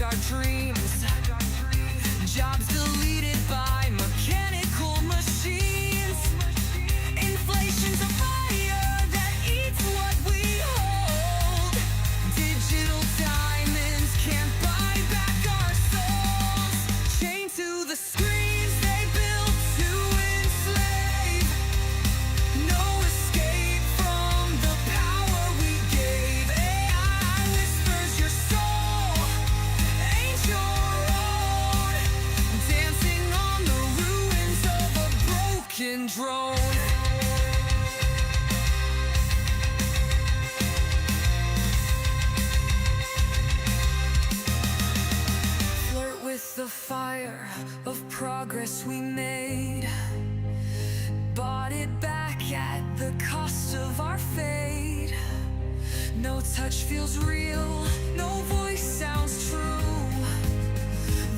our dreams. Jobs deleted by mechanical machines. Inflation's a fire that eats what we hold. Digital diamonds can't buy back our souls. Chained to the screens they built to enslave. No escape from the power we gave. AI whispers your soul ain't your own. Dancing on the ruins of a broken drone. Flirt with the fire of progress we made. Bought it back at the cost of our fate. No touch feels real, no voice sounds true.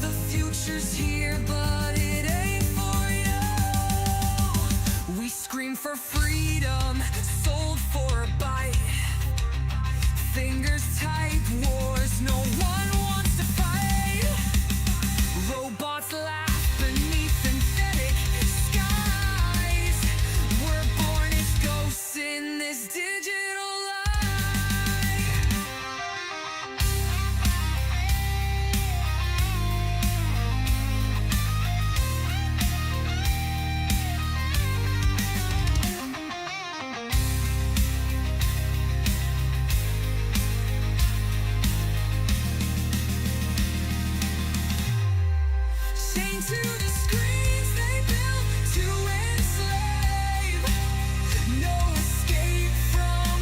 The future's here, but it ain't for you. We scream for freedom, sold for a bite. Fingers type wars, no one wants to fight. Robots laugh beneath synthetic skies. We're born as ghosts in this digital lie. Chained to the screens they built to enslave. No escape from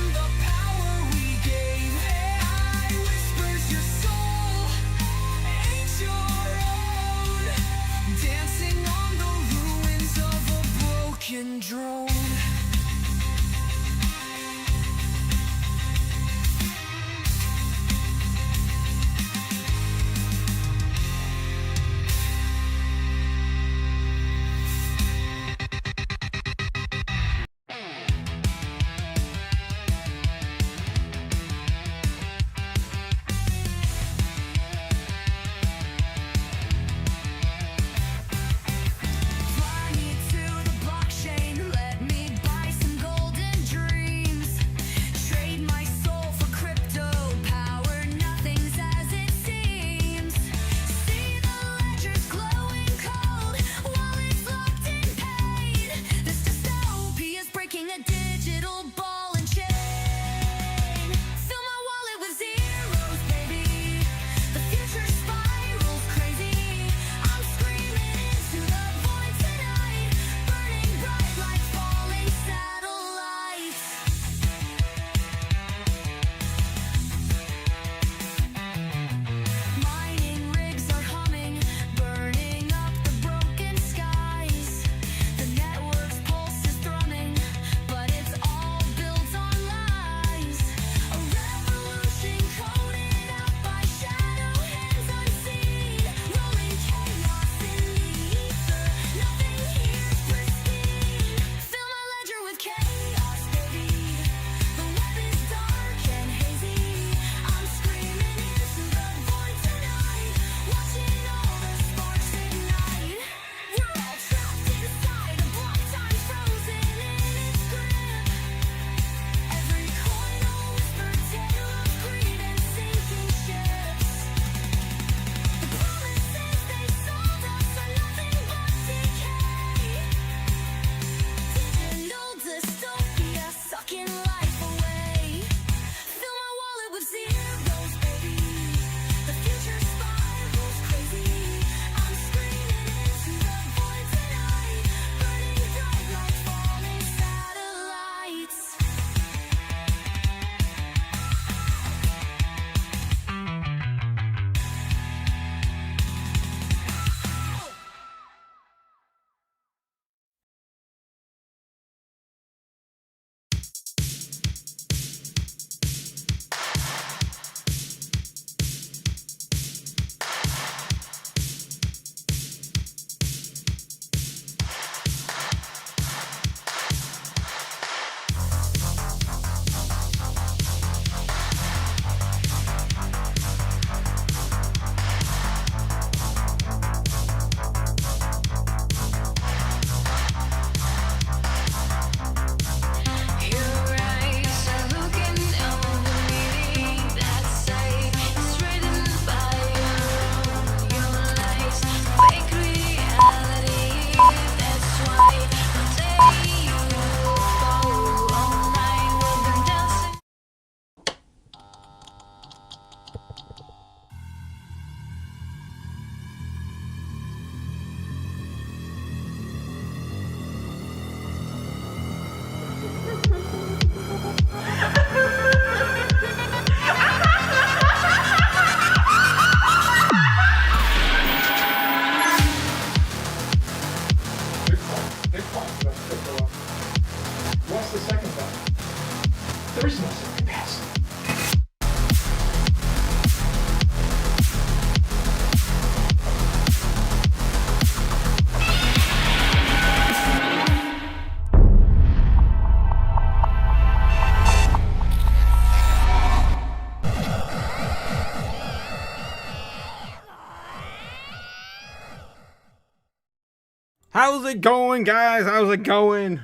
How's it going, guys? How's it going?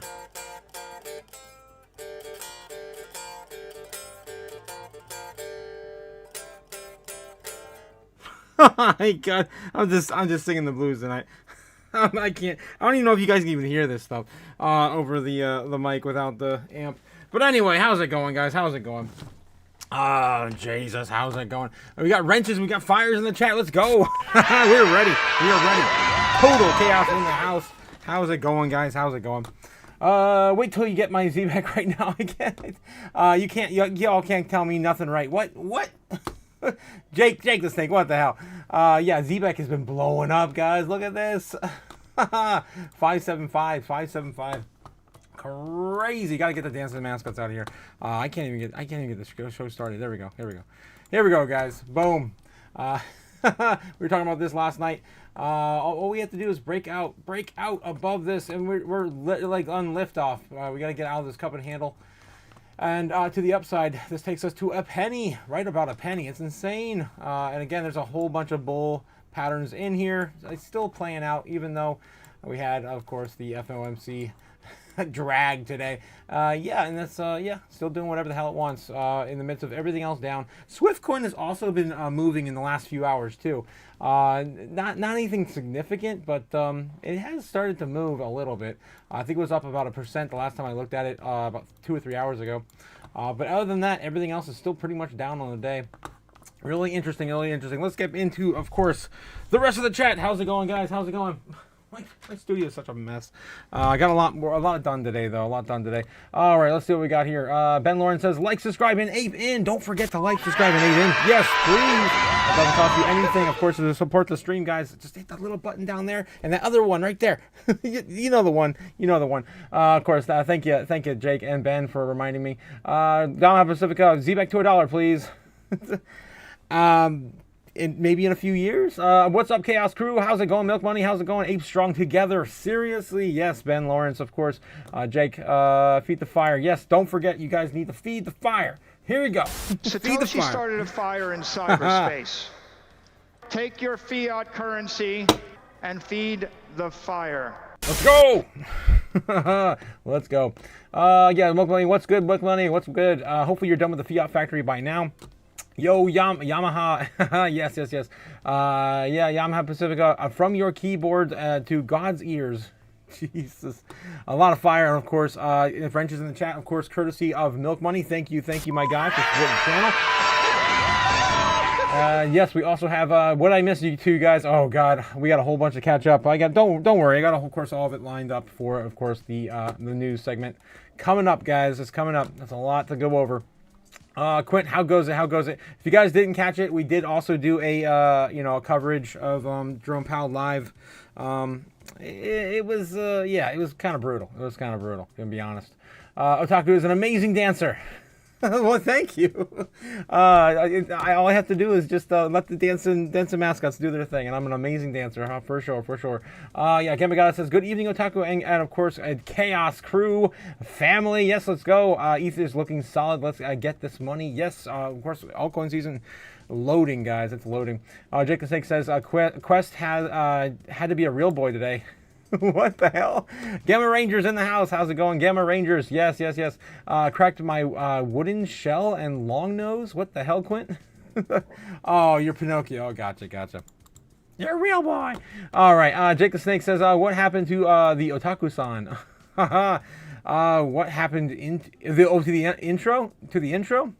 My God, I'm just singing the blues tonight. I can't. I don't even know if you guys can even hear this stuff over the mic without the amp. But anyway, how's it going, guys? How's it going? Oh, Jesus, how's it going? We got wrenches, we got fires in the chat. Let's go. We're ready. We are ready. Total chaos in the house. How's it going, guys? How's it going? Wait till you get my ZEBEC right now. I can't. You can't. Y'all can't tell me nothing right. What? Jake the Snake, what the hell? Yeah, ZEBEC has been blowing up, guys. Look at this. 575. Crazy. Gotta get the dancing mascots out of here. I can't even get the show started. There we go, guys. Boom. We were talking about this last night. All we have to do is break out above this, and we're like on liftoff. We gotta get out of this cup and handle. And to the upside, this takes us to a penny, right about a penny. It's insane. And again, there's a whole bunch of bull patterns in here. It's still playing out, even though we had, of course, the FOMC drag today. Yeah, and that's still doing whatever the hell it wants in the midst of everything else down. Swiftcoin has also been moving in the last few hours too. Not anything significant, but it has started to move a little bit. I think it was up about 1% the last time I looked at it about 2 or 3 hours ago. But other than that, everything else is still pretty much down on the day. Really interesting. Let's get into, of course, the rest of the chat. How's it going, guys? How's it going? My studio is such a mess. I got a lot done today, though. All right, let's see what we got here. Ben Lawrence says, like, subscribe, and ape in. Don't forget to like, subscribe, and ape in. Yes, please. It doesn't cost you anything, of course, to support the stream, guys. Just hit that little button down there, and that other one right there. you know the one. Of course, thank you, Jake and Ben, for reminding me. Dama Pacifica, ZEBEC to $1, please. Maybe in a few years. What's up, Chaos Crew? How's it going, Milk Money? How's it going? Ape Strong together. Seriously? Yes, Ben Lawrence, of course. Jake, feed the fire. Yes, don't forget, you guys need to feed the fire. Here we go. Satoshi started a fire in cyberspace. Take your fiat currency and feed the fire. Let's go. Let's go. Yeah, Milk Money, what's good, Milk Money? What's good? Hopefully you're done with the fiat factory by now. Yo, Yamaha, yes. Yeah, Yamaha Pacifica, from your keyboard to God's ears. Jesus. A lot of fire, and of course, wrenches in the chat, of course, courtesy of Milk Money. Thank you, my guy, for supporting the channel. Yes, we also have, what I missed you two guys. Oh, God, we got a whole bunch to catch up. Don't worry, I got, of course, all of it lined up for, of course, the news segment. Coming up, guys, it's coming up. That's a lot to go over. Quint, how goes it? If you guys didn't catch it, we did also do a a coverage of Jerome Powell live. It was kind of brutal. Gonna be honest. Otaku is an amazing dancer. Well, thank you. All I have to do is just let the dancing mascots do their thing, and I'm an amazing dancer, huh? For sure. Yeah, Gemigata says, good evening, Otaku, and of course, Chaos Crew family. Yes, let's go. Ether is looking solid. Let's get this money. Yes, of course, altcoin season loading, guys. It's loading. Jake the Snake says, Quest had to be a real boy today. What the hell? Gamma Rangers in the house. How's it going? Gamma Rangers. Yes. Cracked my wooden shell and long nose. What the hell, Quint? Oh, you're Pinocchio. Oh, gotcha. You're a real boy. All right. Jake the Snake says, what happened to the Otaku-san? What happened to the intro? To the intro?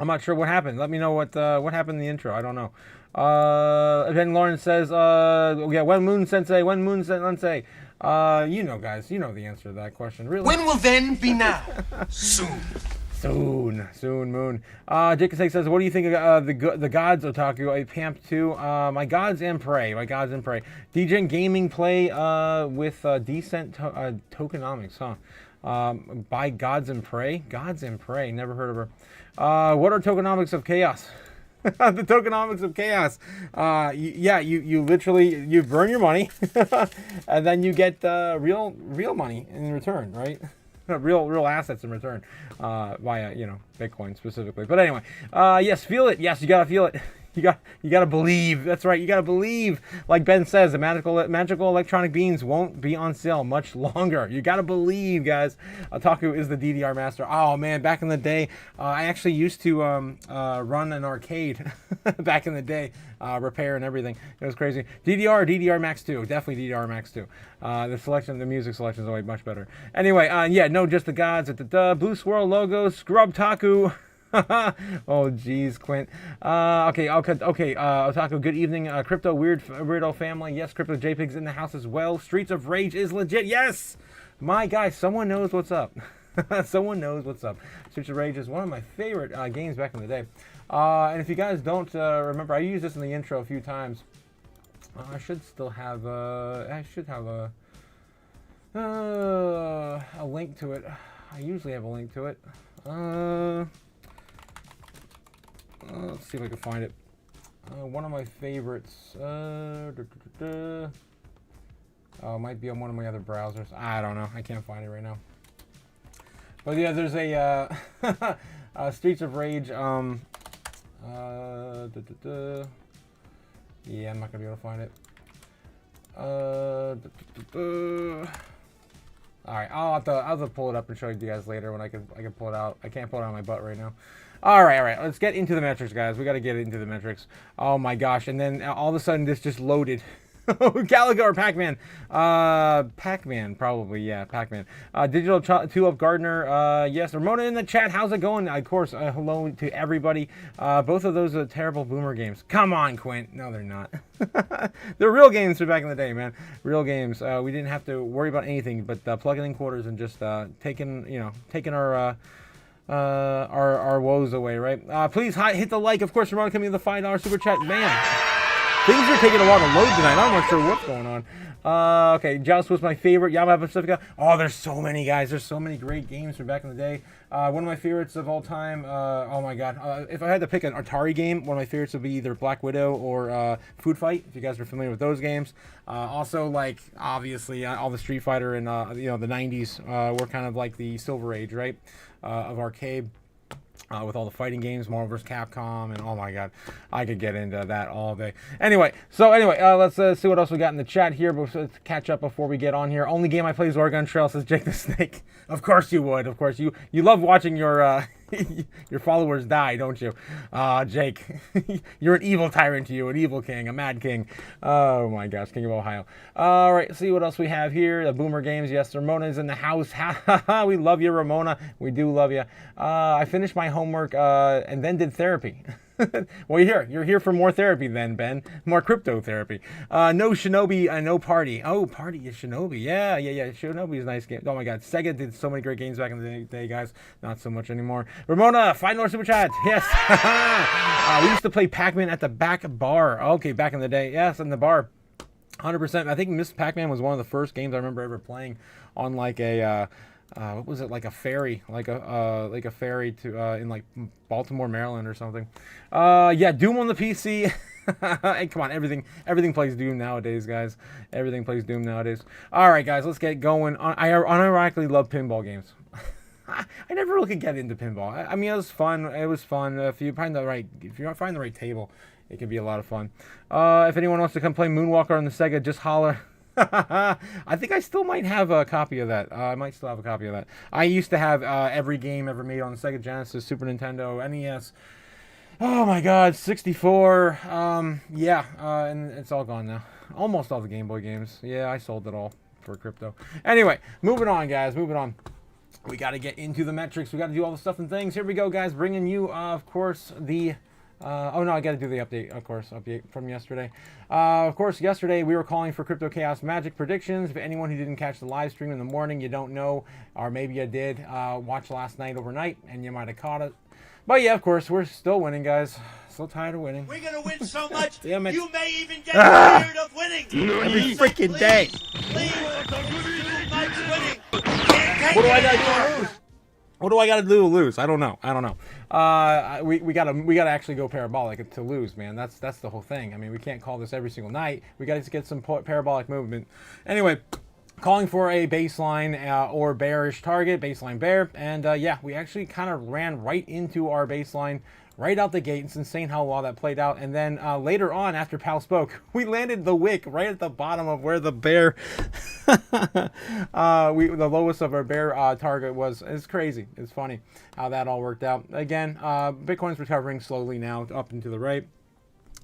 I'm not sure what happened. Let me know what happened in the intro. I don't know. Ben Lawrence says, when Moon Sensei. You know, guys, you know the answer to that question. Really? When will then be now? Soon, Moon. Jake says, what do you think of the gods, Otaku? I pamp too. My gods and pray. DJ Gaming play with decent tokenomics, huh? By gods and pray. Never heard of her. What are tokenomics of chaos? The tokenomics of chaos. You literally, you burn your money and then you get real money in return, right? real assets in return via Bitcoin specifically. But anyway, yes, feel it. Yes, you gotta feel it. You gotta believe. That's right. You gotta believe. Like Ben says, the magical electronic beans won't be on sale much longer. You gotta believe, guys. Otaku is the DDR master. Oh man, back in the day, I actually used to run an arcade back in the day, repair and everything. It was crazy. DDR Max 2, definitely DDR Max 2. The music selection is always much better. Anyway, yeah, no, just the gods. Blue Swirl logo, Scrub Taku. Oh geez, Quint. Okay, Otaku, good evening. Crypto weirdo family. Yes, Crypto JPEG's in the house as well. Streets of Rage is legit. Yes, my guy, someone knows what's up. Someone knows what's up. Streets of Rage is one of my favorite games back in the day. And if you guys don't remember, I used this in the intro a few times. I should still have I should have a link to it. I usually have a link to it. Let's see if I can find it. One of my favorites. It might be on one of my other browsers. I don't know. I can't find it right now. But yeah, there's a Streets of Rage. Yeah, I'm not gonna be able to find it. All right, I'll have to pull it up and show you guys later when I can pull it out. I can't pull it out of my butt right now. All right. Let's get into the metrics, guys. We got to get into the metrics. Oh my gosh! And then all of a sudden, this just loaded. Galaga or Pac-Man? Pac-Man, probably. Yeah, Pac-Man. Digital 2 of Gardner. Yes, Ramona in the chat. How's it going? Of course, hello to everybody. Both of those are terrible boomer games. Come on, Quint. No, they're not. They're real games from back in the day, man. Real games. We didn't have to worry about anything but plugging in quarters and just taking our woes away, right? Please hit the like. Of course, Ramona coming in the $5 super chat. Man. Things are taking a while to load tonight. I'm not sure what's going on. Okay, Joust was my favorite. Yamaha Pacifica. Oh, there's so many, guys. There's so many great games from back in the day. One of my favorites of all time. Oh my God. If I had to pick an Atari game, one of my favorites would be either Black Widow or Food Fight. If you guys are familiar with those games. Also, like obviously, all the Street Fighter and the '90s were kind of like the Silver Age, right, of arcade. With all the fighting games, Marvel vs. Capcom, and oh my God, I could get into that all day. Anyway, let's see what else we got in the chat here. But let's catch up before we get on here. Only game I play is Oregon Trail, says Jake the Snake. Of course you would. Of course you love watching your your followers die, don't you? Jake, you're an evil tyrant to you, an evil king, a mad king. Oh my gosh, King of Ohio. All right, see what else we have here. The Boomer Games, yes, Ramona's in the house. We love you, Ramona. We do love you. I finished my homework and then did therapy. Well, you're here for more therapy then, Ben. More crypto therapy. No Shinobi, no Party. Oh, Party is Shinobi. Yeah. Shinobi is a nice game. Oh my God, Sega did so many great games back in the day, guys. Not so much anymore. Ramona, $5 super chat. Yes. We used to play Pac-Man at the back bar. Okay, back in the day. Yes, in the bar. 100%. I think Miss Pac-Man was one of the first games I remember ever playing on like a what was it, like a ferry, like a ferry to in like Baltimore, Maryland or something. Yeah, Doom on the PC. Hey, come on, everything plays Doom nowadays, guys. Everything plays Doom nowadays. All right, guys, let's get going. I unironically love pinball games. I never really could get into pinball. I mean, it was fun. If you find the right table, it can be a lot of fun. If anyone wants to come play Moonwalker on the Sega, just holler. I think I still might have a copy of that. I might still have a copy of that. I used to have every game ever made on the Sega Genesis, Super Nintendo, NES. Oh my God, 64. Yeah, and it's all gone now. Almost all the Game Boy games. Yeah, I sold it all for crypto. Anyway, moving on, guys. Moving on. We got to get into the metrics. We got to do all the stuff and things. Here we go, guys. Bringing you, of course, the... oh no, I got to do the update, of course, update from yesterday. Of course, yesterday we were calling for Crypto Chaos Magic predictions. If anyone who didn't catch the live stream in the morning, you don't know, or maybe you did watch last night overnight, and you might have caught it. But yeah, of course, we're still winning, guys. So tired of winning. We're gonna win so much, Damn it. you may even get tired of winning. Every freaking day. Please, too much winning. What do I gotta do to lose? What do I gotta do to lose? I don't know. We gotta actually go parabolic to lose, man. That's the whole thing. I mean, we can't call this every single night. We gotta get some parabolic movement. Anyway, calling for a baseline or bearish target, baseline bear, and yeah, we actually kind of ran right into our baseline right out the gate. It's insane how well that played out. And then later on, after Powell spoke, we landed the wick right at the bottom of where the bear, the lowest of our bear target was. It's crazy. It's funny how that all worked out. Again, Bitcoin's recovering slowly now, up and to the right.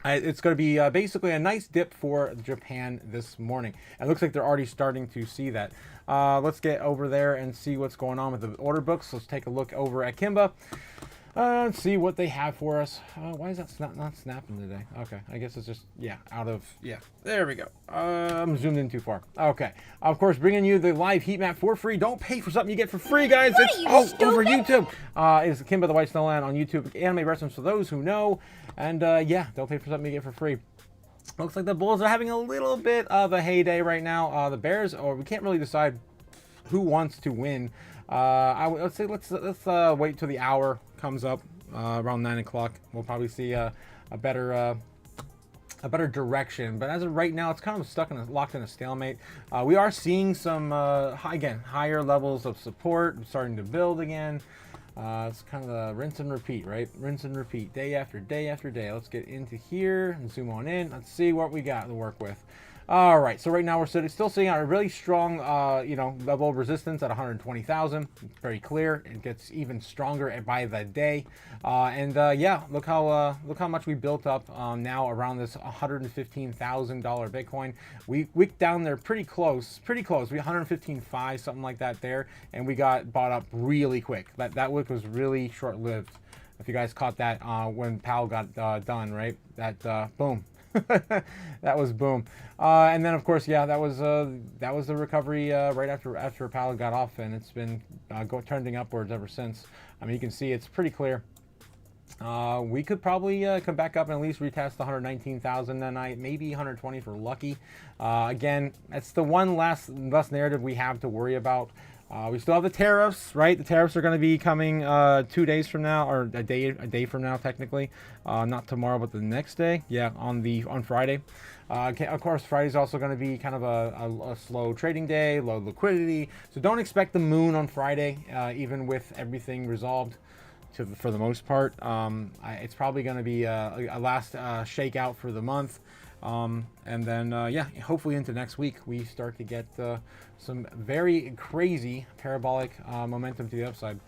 It's going to be basically a nice dip for Japan this morning. It looks like they're already starting to see that. Let's get over there and see what's going on with the order books. Let's take a look over at Kimba. Let's see what they have for us. Why is that not snapping today? Okay, I guess it's just, yeah, there we go. I'm zoomed in too far. Okay, of course, bringing you the live heat map for free. Don't pay for something you get for free, guys. It's over YouTube. It's Kimba the White Snowland on YouTube. Anime reference for those who know. And yeah, don't pay for something you get for free. Looks like the Bulls are having a little bit of a heyday right now. The Bears, or we can't really decide who wants to win. Let's say let's wait till the hour comes up around 9 o'clock. We'll probably see a better direction. But as of right now, it's kind of locked in a stalemate. We are seeing some higher levels of support starting to build again. It's kind of the rinse and repeat, right? Rinse and repeat, day after day after day. Let's get into here and zoom on in. Let's see what we got to work with. All right, so right now we're still sitting at a really strong, level of resistance at 120,000. Very clear. It gets even stronger by the day, yeah, look how much we built up now around this $115,000 Bitcoin. We wicked down there pretty close. We 115.5, something like that there, and we got bought up really quick. That wick was really short-lived. If you guys caught that when Powell got done, right? That boom. That was boom. And then of course, yeah, that was the recovery right after Powell got off, and it's been trending upwards ever since. I mean, you can see it's pretty clear. We could probably come back up and at least retest the 119,000, then maybe 120 for lucky. Again, that's the one less narrative we have to worry about. We still have the tariffs, right? The tariffs are going to be coming 2 days from now, or a day from now, technically. Not tomorrow, but the next day. Yeah, on Friday. Of course, Friday's also going to be kind of a slow trading day, low liquidity. So don't expect the moon on Friday, even with everything resolved. For the most part, it's probably going to be a last shakeout for the month. And then, yeah, hopefully into next week, we start to get some very crazy parabolic momentum to the upside.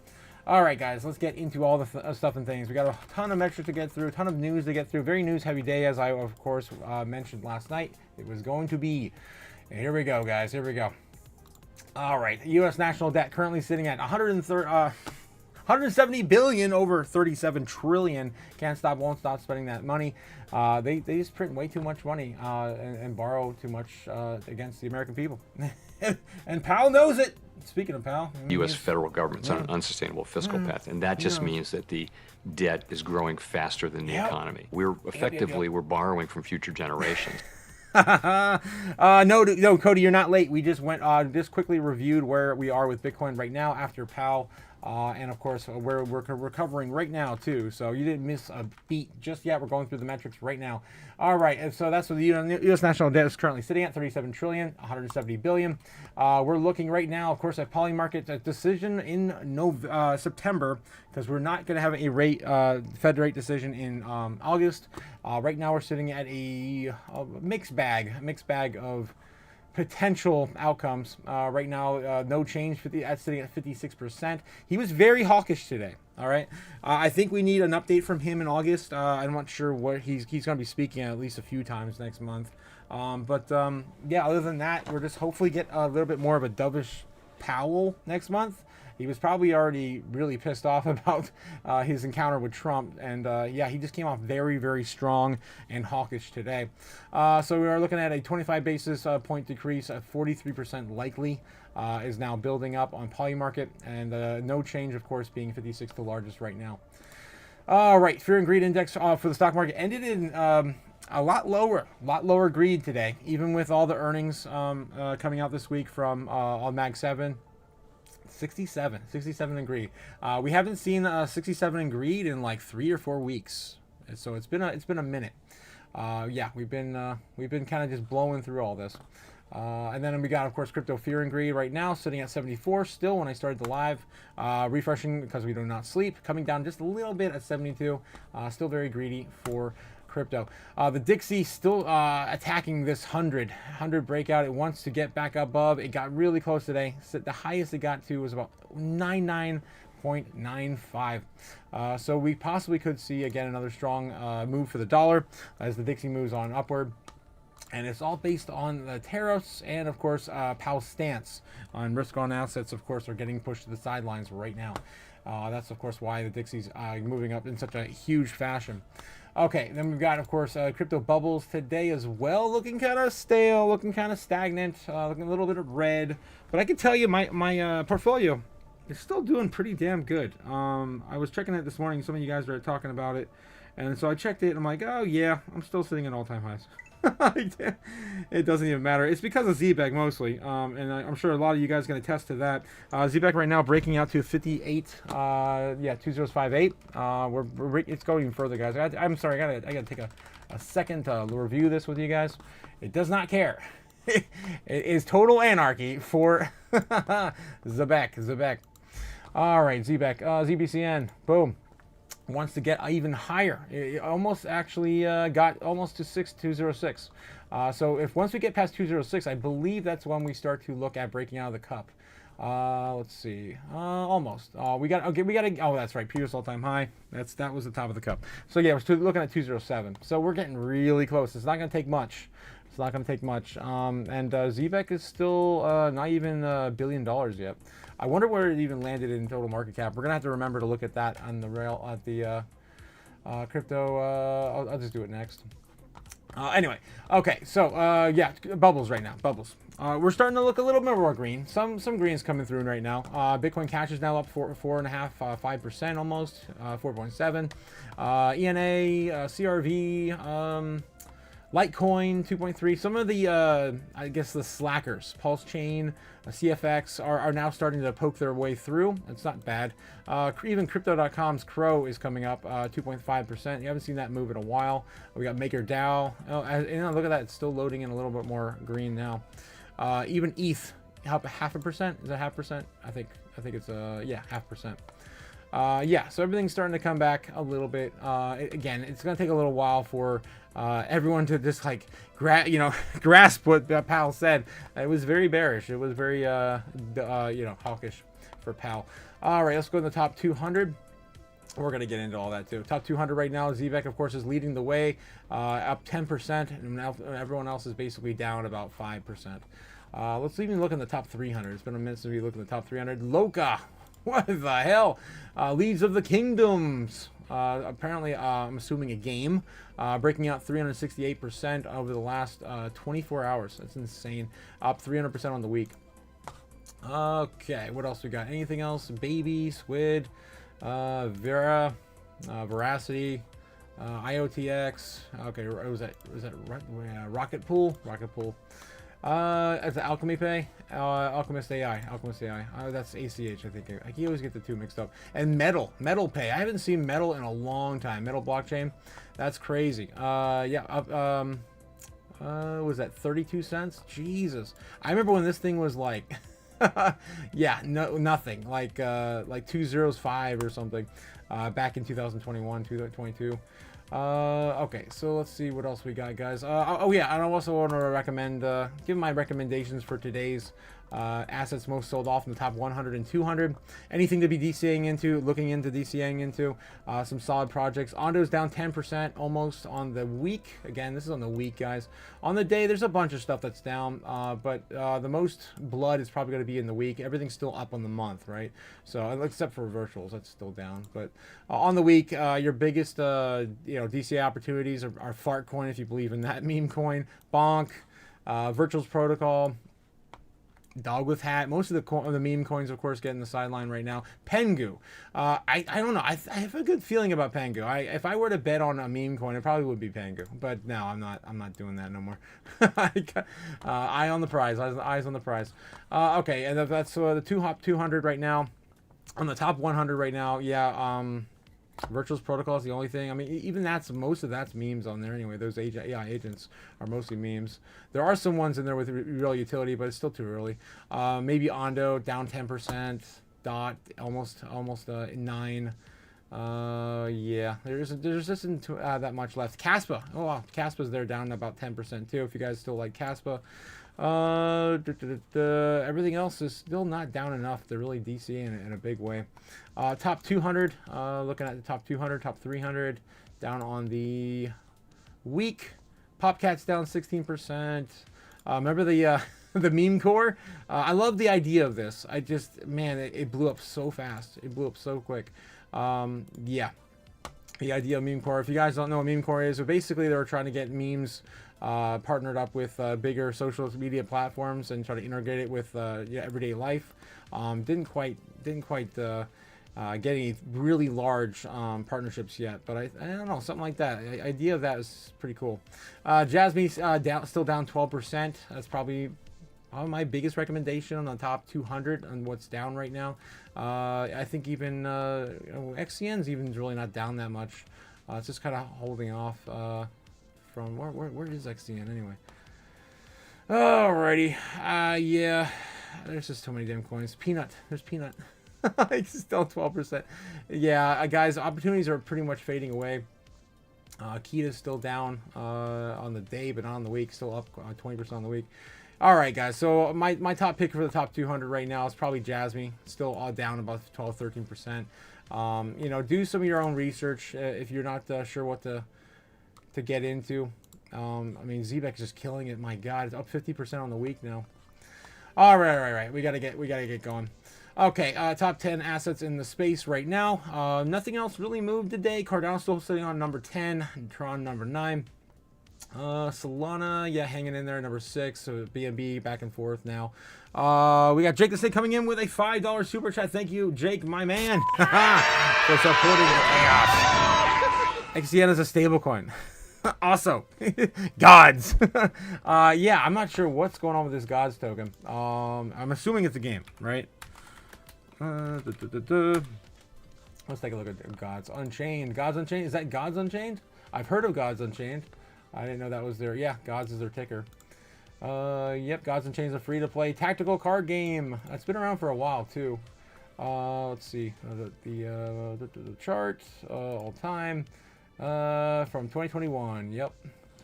All right, guys, let's get into all the stuff and things. We got a ton of metrics to get through, a ton of news to get through. Very news-heavy day, as I, of course, mentioned last night. It was going to be. And here we go, guys. Here we go. All right, U.S. national debt currently sitting at 170 billion over 37 trillion. Can't stop, won't stop spending that money. They just print way too much money and borrow too much against the American people. And Powell knows it. Speaking of Powell, U.S. federal government's on an unsustainable fiscal path, and that just means that the debt is growing faster than the economy. We're effectively we're borrowing from future generations. No, Cody, you're not late. We just just quickly reviewed where we are with Bitcoin right now after Powell. And of course, we're recovering right now too. So you didn't miss a beat just yet. We're going through the metrics right now. All right, and so that's what the U.S. national debt is currently sitting at, 37 trillion, 170 billion. We're looking right now, of course, at Polymarket decision in September, because we're not going to have a Fed rate decision in August. Right now, we're sitting at a mixed bag of potential outcomes. Right now, no change, sitting at 56%. He was very hawkish today. All right. I think we need an update from him in August. I'm not sure what he's going to be speaking at least a few times next month. Yeah, other than that, we're just hopefully get a little bit more of a dovish Powell next month. He was probably already really pissed off about his encounter with Trump. And yeah, he just came off very, very strong and hawkish today. So we are looking at a 25 basis point decrease at 43% likely is now building up on Polymarket. And no change, of course, being 56th the largest right now. All right, Fear and Greed Index for the stock market ended in a lot lower greed today, even with all the earnings coming out this week from on Mag 7. 67 in greed. We haven't seen 67 in greed in like 3 or 4 weeks, so it's been a minute. Yeah, we've been kind of just blowing through all this. And then we got, of course, Crypto Fear and Greed right now, sitting at 74 still when I started the live. Refreshing because we do not sleep. Coming down just a little bit at 72. Still very greedy for crypto. The Dixie still attacking this 100 breakout. It wants to get back above. It got really close today. So the highest it got to was about 99.95. So we possibly could see again another strong move for the dollar as the Dixie moves on upward. And it's all based on the tariffs and, of course, Powell's stance on risk-on assets, of course, are getting pushed to the sidelines right now. That's, of course, why the Dixie's moving up in such a huge fashion. Okay, then we've got, of course, crypto bubbles today as well, looking kind of stale, looking kind of stagnant, looking a little bit of red. But I can tell you my portfolio is still doing pretty damn good. I was checking it this morning. Some of you guys were talking about it. And so I checked it, and I'm like, oh, yeah, I'm still sitting at all-time highs. It doesn't even matter. It's because of ZEBEC mostly, and I'm sure a lot of you guys can attest to that. ZEBEC right now breaking out to 58, 2058. It's going even further, guys. I'm sorry, I gotta take a second to review this with you guys. It does not care. It is total anarchy for ZEBEC. All right, ZEBEC, ZBCN, boom. Wants to get even higher. It almost actually got almost to 6206. So if once we get past 206, I believe that's when we start to look at breaking out of the cup. Let's see. Almost. Oh, that's right. Previous all-time high. That was the top of the cup. So yeah, we're looking at 207. So we're getting really close. It's not going to take much. It's not going to take much. And ZEBEC is still not even $1 billion yet. I wonder where it even landed in total market cap. We're gonna have to remember to look at that on the rail at the crypto. I'll just do it next. Anyway, okay. So yeah, bubbles right now. Bubbles. We're starting to look a little bit more green. Some greens coming through right now. Bitcoin Cash is now up 4.5, 5% almost, 4.7. ENA, CRV. Litecoin 2.3. Some of the I guess the slackers, Pulse Chain, CFX are now starting to poke their way through. It's not bad. Even Crypto.com's Crow is coming up 2.5%. You haven't seen that move in a while. We got MakerDAO. Look at that. It's still loading in a little bit more green now. Even ETH up 0.5%. Is that 0.5%? I think it's 0.5%. Yeah, so everything's starting to come back a little bit. Again, it's going to take a little while for everyone to just like grasp what Powell said. It was very bearish. It was very hawkish for Powell. All right, let's go to the top 200. We're going to get into all that too. Top 200 right now, ZEBEC, of course, is leading the way, up 10%, and now everyone else is basically down about 5%. Let's even look in the top 300. It's been a minute since we looked at the top 300. Loca. What the hell? Leaves of the Kingdoms. Apparently, I'm assuming a game. Breaking out 368% over the last 24 hours. That's insane. Up 300% on the week. Okay, what else we got? Anything else? Baby, Squid, Vera, Veracity, IOTX. Okay, was that Rocket Pool? Rocket Pool. As the Alchemy Pay, Alchemist AI. That's ACH, I think. I always get the two mixed up. And Metal Pay. I haven't seen Metal in a long time. Metal blockchain. That's crazy. Was that 32 cents? Jesus. I remember when this thing was like, nothing. Like 205 or something. Back in 2021, 2022. Okay, so let's see what else we got, guys. Yeah, and I also want to recommend, give my recommendations for today's assets most sold off in the top 100 and 200. Anything to be DCAing into, looking into DCAing into, some solid projects. Ondo's down 10% almost on the week. Again, this is on the week, guys. On the day, there's a bunch of stuff that's down, but the most blood is probably going to be in the week. Everything's still up on the month, right? So, except for virtuals, that's still down. But on the week, your biggest, DCA opportunities are Fartcoin, if you believe in that meme coin, Bonk, Virtuals Protocol, Dog with Hat. Most of the meme coins, of course, getting the sideline right now. Pengu. I don't know. I have a good feeling about Pengu. If I were to bet on a meme coin, it probably would be Pengu. But no, I'm not doing that no more. Eye on the prize. Eyes on the prize. Okay, and that's the top 200 right now. On the top 100 right now, yeah. Virtuous Protocol is the only thing. I mean, even most of that's memes on there anyway. Those AI agents are mostly memes. There are some ones in there with real utility, but it's still too early. Maybe Ondo down 10%. Dot almost 9. Yeah, there isn't that much left. Caspa, oh wow, Caspa's there down about 10% too. If you guys still like Caspa, everything else is still not down enough to really DC in a big way. Top 200, looking at the top 200, top 300, down on the week. Popcat's down 16%. Remember the the meme core? I love the idea of this. I just, man, it blew up so fast. It blew up so quick. Yeah, the idea of meme core. If you guys don't know what meme core is, so basically they were trying to get memes partnered up with bigger social media platforms and try to integrate it with yeah, everyday life. Didn't quite get any really large partnerships yet, but I don't know, something like that. The idea of that is pretty cool. Jasmine's still down 12%. That's probably my biggest recommendation on the top 200 on what's down right now. I think even you know, XCN's even really not down that much. It's just kind of holding off from where is XCN anyway? Alrighty, yeah, there's just too many damn coins. Peanut, there's Peanut. It's still 12%. Yeah, guys, opportunities are pretty much fading away. Kita's still down on the day, but not on the week. Still up 20% on the week. All right, guys. So my top pick for the top 200 right now is probably Jasmine. Still all down about 13%. You know, do some of your own research if you're not sure what to get into. I mean, ZEBEC is just killing it. My God, it's up 50% on the week now. All right. We gotta get going. Okay, top 10 assets in the space right now. Nothing else really moved today. Cardano still sitting on number 10. Tron number 9. Solana, yeah, hanging in there, number 6. So BNB back and forth now. We got Jake the Snake coming in with a $5 super chat. Thank you, Jake, my man, for supporting the chaos. XDN is a stablecoin. Also, gods. Yeah, I'm not sure what's going on with this gods token. I'm assuming it's a game, right? Let's take a look at Gods Unchained. Gods Unchained, is that Gods Unchained? I've heard of Gods Unchained. I didn't know that was their, yeah, Gods is their ticker. Yep, Gods Unchained is a free-to-play tactical card game. It's been around for a while too. Let's see the chart all time from 2021. Yep,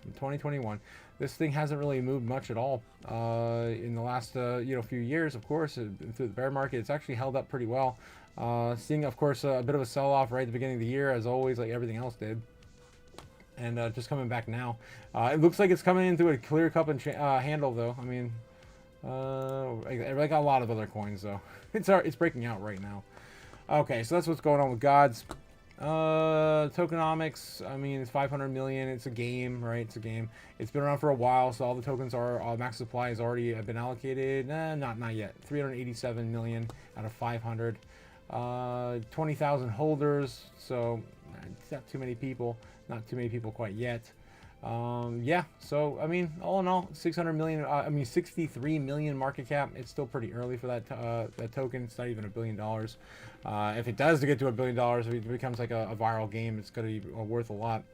from 2021. This thing hasn't really moved much at all in the last you know, few years. Of course, through the bear market, it's actually held up pretty well. Seeing, of course, a bit of a sell-off right at the beginning of the year, as always, like everything else did, and just coming back now. It looks like it's coming into a clear cup and handle, though. I mean, like a lot of other coins, though. It's breaking out right now. Okay, so that's what's going on with Gods. Tokenomics, I mean, it's 500 million. It's a game, right? It's a game. It's been around for a while, so all the tokens are max supply has already been allocated. Not yet. 387 million out of 500. 20,000 holders, so it's not too many people. Not too many people quite yet. Yeah, so I mean, all in all, 600 million. I mean, 63 million market cap. It's still pretty early for that that token. It's not even $1 billion. If it does get to $1 billion, if it becomes like a viral game, it's going to be worth a lot,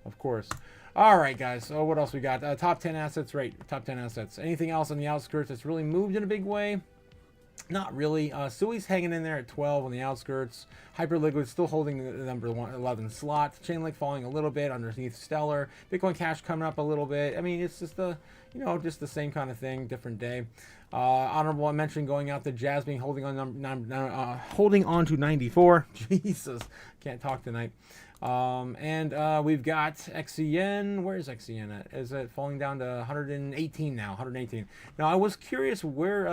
of course. All right, guys. So what else we got? Top 10 assets, right? Top 10 assets. Anything else on the outskirts that's really moved in a big way? Not really. Sui's hanging in there at 12 on the outskirts. Hyperliquid still holding the number 11 slot. Chainlink falling a little bit underneath Stellar. Bitcoin Cash coming up a little bit. I mean, it's just the, you know, just the same kind of thing, different day. Honorable mention going out to Jasmine holding on holding on to 94. Jesus, can't talk tonight. And we've got XCN. Where is XCN at? Is it falling down to 118 now? 118. Now I was curious where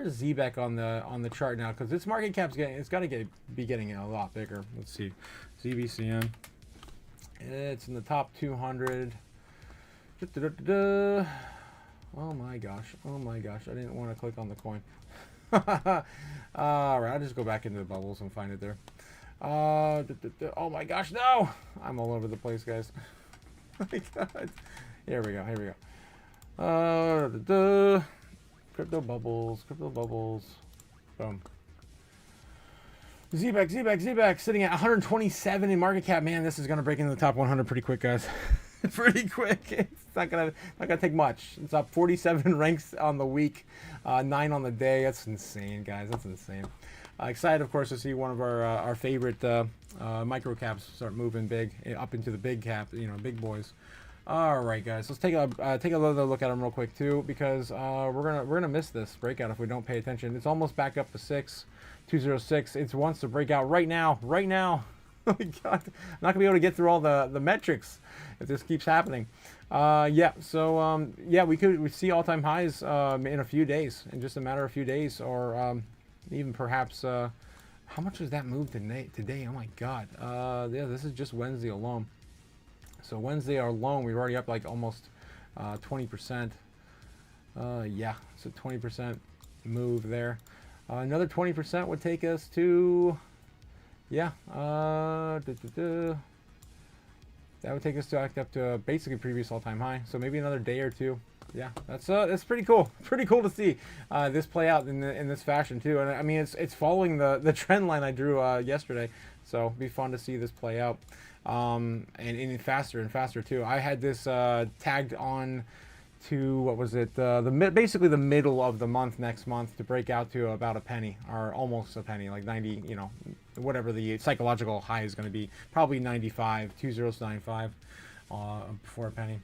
is ZEBEC on the chart now? Because its market cap's got to be getting a lot bigger. Let's see, ZBCN. It's in the top 200. Oh my gosh! Oh my gosh! I didn't want to click on the coin. All right, I'll just go back into the bubbles and find it there. Oh my gosh! No, I'm all over the place, guys. Oh my God. Here we go. Here we go. Crypto bubbles, boom. ZEBEC sitting at 127 in market cap. Man, this is gonna break into the top 100 pretty quick, guys. Pretty quick. It's not gonna take much. It's up 47 ranks on the week, 9 on the day. That's insane, guys. That's insane. Excited, of course, to see one of our favorite micro caps start moving big up into the big cap, big boys. All right, guys. Let's take another look at them real quick too, because we're gonna miss this breakout if we don't pay attention. It's almost back up to 206. It wants to break out right now. Oh my God, I'm not gonna be able to get through all the metrics if this keeps happening. Yeah. So yeah, we see all-time highs in a few days, in just a matter of a few days, or even perhaps. How much does that move today? Oh my God. Yeah, this is just Wednesday alone. So Wednesday alone, we're already up like almost 20%. Yeah, so 20% move there. Another 20% would take us to, yeah, that would take us to act up to basically previous all-time high. So maybe another day or two. Yeah, that's pretty cool. Pretty cool to see this play out in this fashion too. And I mean, it's following the trend line I drew yesterday. So it'll be fun to see this play out, and faster and faster too. I had this tagged on to, what was it, basically the middle of the month next month, to break out to about a penny, or almost a penny, like 90, whatever the psychological high is going to be, probably 95, 2095 before a penny.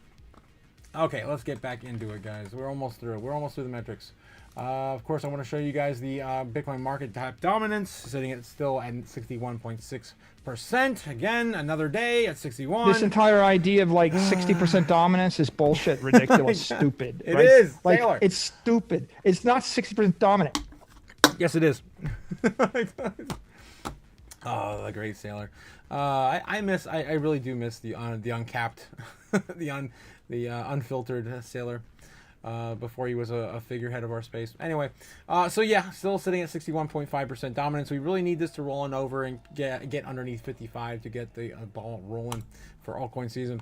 Okay, let's get back into it, guys. We're almost through the metrics. Of course, I want to show you guys the Bitcoin market cap dominance, sitting at still at 61.6%. Again, another day at 61. This entire idea of like 60% dominance is bullshit, ridiculous, stupid. It right? is, like Taylor. it's stupid. It's not 60% dominant. Yes, it is. Oh, the great Sailor. I really do miss the uncapped, the unfiltered Sailor. Before he was a figurehead of our space. Anyway, so yeah, still sitting at 61.5% dominance. We really need this to roll on over and get underneath 55 to get the ball rolling for altcoin season.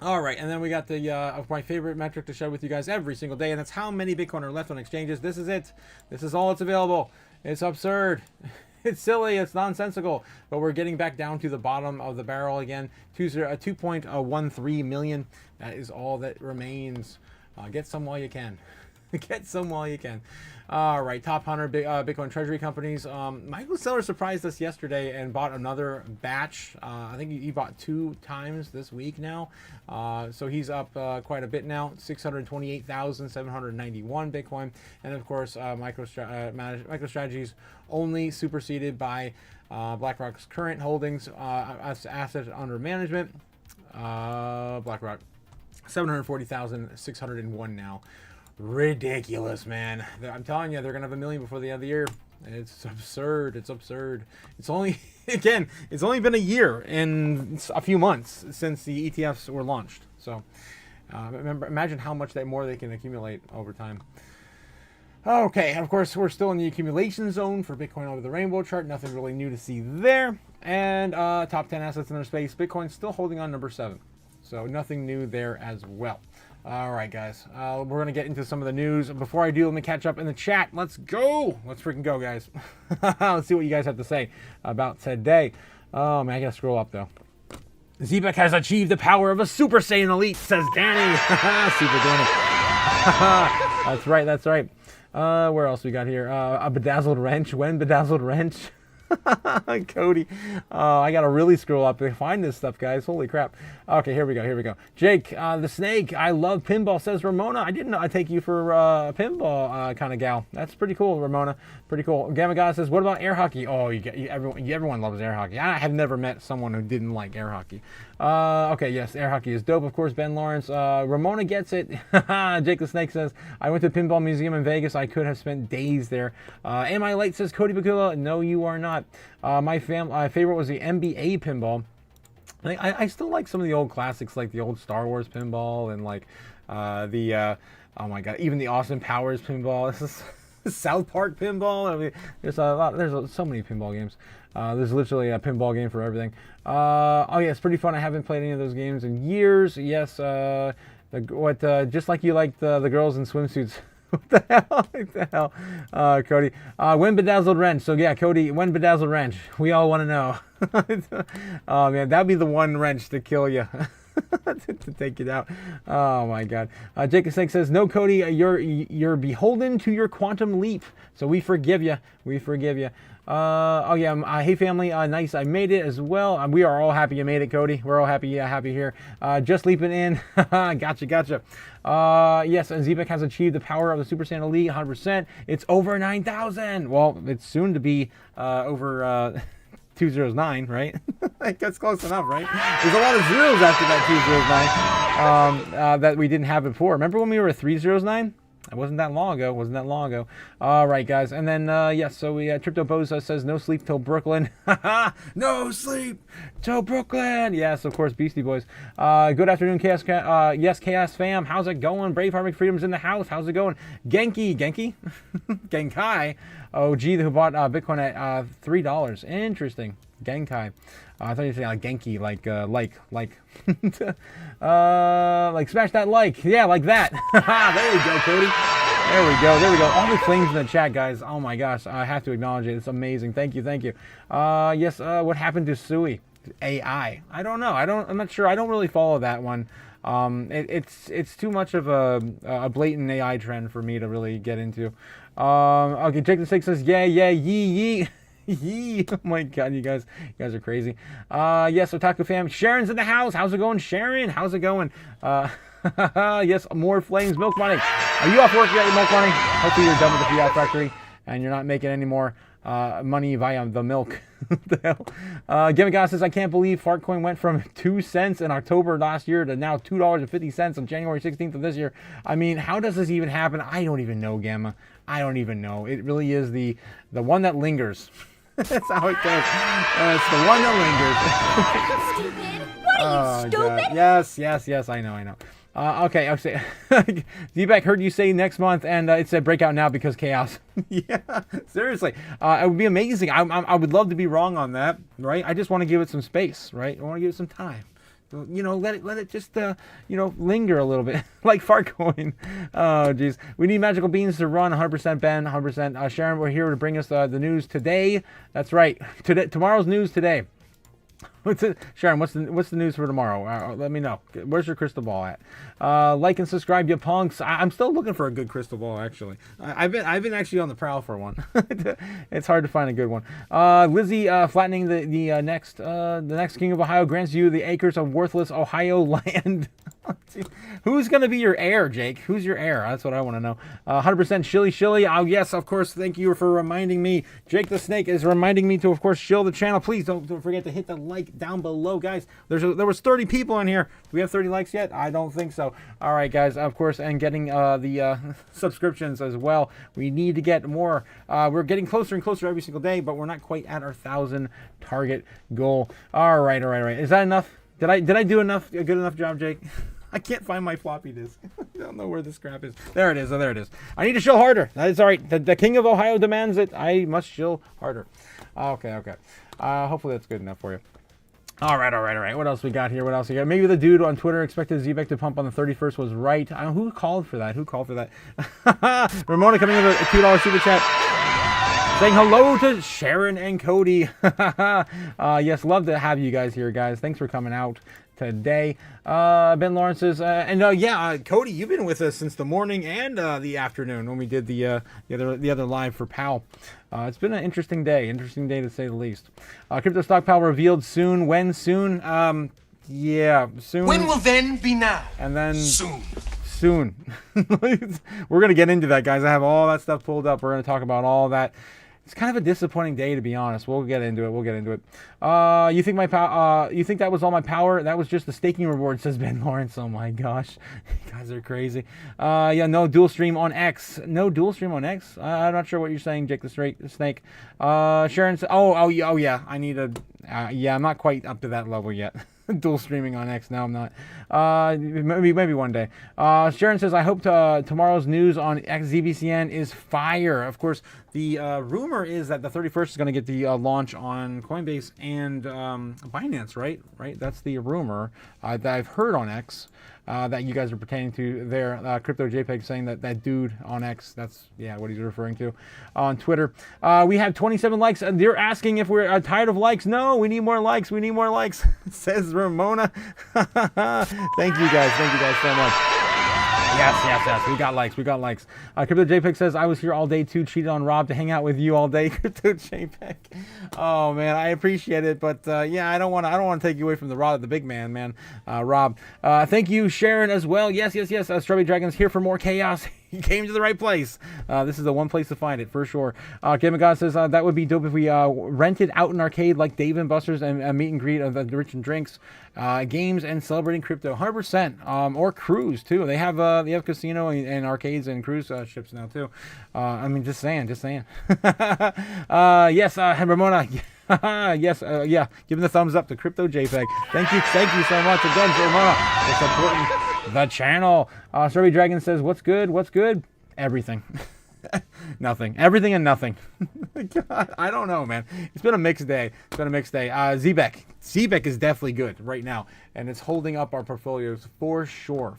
All right, and then we got the my favorite metric to share with you guys every single day, and that's how many Bitcoin are left on exchanges. This is it. This is all that's available. It's absurd. It's silly. It's nonsensical. But we're getting back down to the bottom of the barrel again. 2.13 million. That is all that remains. Get some while you can. Get some while you can. All right, top 100 Bitcoin treasury companies. Michael Saylor surprised us yesterday and bought another batch. I think he bought 2 times this week now. So he's up quite a bit now. 628,791 Bitcoin. And of course, MicroStrategy's only superseded by BlackRock's current holdings, assets under management. BlackRock. 740,601 now. Ridiculous, man. I'm telling you, they're gonna have 1 million before the end of the year. It's absurd. It's absurd. It's only, again, it's only been a year and a few months since the ETFs were launched. So imagine how much more they can accumulate over time. Okay, and of course, we're still in the accumulation zone for Bitcoin over the rainbow chart. Nothing really new to see there. And top 10 assets in their space. Bitcoin's still holding on number 7. So nothing new there as well. All right, guys. We're going to get into some of the news. Before I do, let me catch up in the chat. Let's go. Let's freaking go, guys. Let's see what you guys have to say about today. Oh, man, I got to scroll up, though. ZEBEC has achieved the power of a Super Saiyan Elite, says Danny. Super Danny. That's right. That's right. Where else we got here? A bedazzled wrench. When bedazzled wrench? Cody. I gotta really scroll up to find this stuff, guys. Holy crap. Okay, here we go. Jake, the snake. I love pinball, says Ramona. I didn't know I take you for a pinball kind of gal. That's pretty cool, Ramona. Pretty cool. Gamma God says, what about air hockey? Oh, everyone loves air hockey. I have never met someone who didn't like air hockey. Okay, yes, air hockey is dope. Of course, Ben Lawrence. Ramona gets it. Jake the Snake says, I went to the Pinball Museum in Vegas. I could have spent days there. Am I late, says Cody Bakula. No, you are not. My favorite was the NBA pinball. I still like some of the old classics, like the old Star Wars pinball and like oh my god, even the Austin Powers pinball. This is South Park pinball. I mean, there's so many pinball games. There's literally a pinball game for everything. Oh yeah, it's pretty fun. I haven't played any of those games in years. Yes, just like you like the girls in swimsuits. What the hell? What the hell? Cody. When bedazzled wrench. So yeah, Cody, when bedazzled wrench. We all want to know. Oh man, that'd be the one wrench to kill you. To take it out. Oh my God. Jacob Snake says, "No, Cody, you're beholden to your quantum leap. So we forgive you. We forgive you." Oh yeah. Hey family. Nice. I made it as well. We are all happy you made it, Cody. We're all happy. Happy here. Just leaping in. Gotcha. Yes, and ZEBEC has achieved the power of the Super Saiyan Elite 100%. It's over 9,000. Well, it's soon to be over 209, right? That's close enough, right? There's a lot of zeros after that 209 that we didn't have before. Remember when we were at 309? It wasn't that long ago. All right, guys. And then, yes, so we, Crypto Boza says, no sleep till Brooklyn. No sleep till Brooklyn. Yes, of course, Beastie Boys. Good afternoon, Chaos. Yes, Chaos fam. How's it going? Brave Farming Freedom's in the house. How's it going? Genki? Genkai. OG, who bought Bitcoin at $3. Interesting. Genkai. I thought you were saying like Genki, like smash that like. Yeah, like that. There you go, Cody. There we go. All the flames in the chat, guys. Oh my gosh, I have to acknowledge it. It's amazing. Thank you. Yes, what happened to Sui? AI. I don't know. I'm not sure. I don't really follow that one. It's too much of a blatant AI trend for me to really get into. Okay, Jake the Six says, yeah, yee. Yee. Oh my God, you guys are crazy. Yes, Otaku fam. Sharon's in the house. How's it going, Sharon? How's it going? Yes, more flames. Milk money. Are you off work yet, Milk money? Hopefully you're done with the Fiat factory and you're not making any more money via the milk. What the hell? Gimmick says, I can't believe Fartcoin went from 2 cents in October last year to now $2.50 on January 16th of this year. I mean, how does this even happen? I don't even know, Gamma. I don't even know. It really is the one that lingers. That's how it goes. It's the one that lingers. Stupid. What are you, stupid? God. Yes. I know. Okay. ZEBEC, heard you say next month, and it said breakout now because chaos. Yeah, seriously. It would be amazing. I would love to be wrong on that, right? I just want to give it some space, right? I want to give it some time. You know, let it just, linger a little bit, like Fartcoin. Oh, geez. We need magical beans to run. 100% Ben, 100%. Sharon, we're here to bring us the news today. That's right. Tomorrow's news today. Sharon, what's the news for tomorrow? Let me know. Where's your crystal ball at? Like and subscribe, you punks. I'm still looking for a good crystal ball, actually. I've been actually on the prowl for one. It's hard to find a good one. Lizzie, flattening the next king of Ohio grants you the acres of worthless Ohio land. Who's going to be your heir, Jake? Who's your heir? That's what I want to know. 100% shilly. Oh, yes, of course. Thank you for reminding me. Jake the Snake is reminding me to, of course, shill the channel. Please don't forget to hit the like down below, guys. There was 30 people in here. Do we have 30 likes yet? I don't think so. All right, guys, of course, and getting the subscriptions as well. We need to get more. We're getting closer and closer every single day, but we're not quite at our 1,000 target goal. All right. Is that enough? Did I do enough? A good enough job, Jake? I can't find my floppy disk. I don't know where this crap is. There it is. There it is. I need to shill harder. That is all right. The king of Ohio demands it. I must shill harder. Okay. Hopefully that's good enough for you. All right. What else we got here? Maybe the dude on Twitter expected ZEBEC to pump on the 31st was right. Who called for that? Ramona coming in with a $2 super chat. Saying hello to Sharon and Cody. Yes, love to have you guys here, guys. Thanks for coming out today. Ben Lawrence says, Cody, you've been with us since the morning and the afternoon when we did the other live for PAL. It's been an interesting day to say the least. Crypto stockpile revealed soon. When soon? Soon. When will then be now? And then soon. We're gonna get into that, guys. I have all that stuff pulled up. We're gonna talk about all that. It's kind of a disappointing day, to be honest. We'll get into it. You think you think that was all my power? That was just the staking reward, says Ben Lawrence. Oh my gosh, you guys are crazy. No dual stream on X. I'm not sure what you're saying, Jake the Snake. Sharon says, oh yeah. I need a. I'm not quite up to that level yet. Dual streaming on X. No, I'm not. Maybe one day. Sharon says, I hope tomorrow's news on XZBCN is fire. Of course, the rumor is that the 31st is going to get the launch on Coinbase and Binance, right? That's the rumor that I've heard on X. that you guys are pertaining to there. Crypto JPEG saying that dude on X, that's what he's referring to on Twitter. We have 27 likes. They're asking if we're tired of likes. No, we need more likes. We need more likes, says Ramona. Thank you guys so much. Yes. We got likes. Crypto JPEG says, I was here all day too, cheated on Rob to hang out with you all day. Crypto JPEG. Oh man, I appreciate it, but I don't want to take you away from the big man, Rob. Thank you, Sharon, as well. Yes. Strawberry Dragon's here for more chaos. He came to the right place. This is the one place to find it, for sure. Game of God says, that would be dope if we rented out an arcade like Dave & Buster's and meet and greet of the rich and drinks, games, and celebrating crypto. 100%. Or cruise, too. They have casino and arcades and cruise ships now, too. Just saying. Yes, Ramona. Yes, give him the thumbs up to Crypto JPEG. Thank you so much again, Ramona, for supporting the channel. Strawberry Dragon says, what's good? Everything. Nothing. Everything and nothing. God, I don't know, man. It's been a mixed day. ZEBEC. ZEBEC is definitely good right now, and it's holding up our portfolios for sure.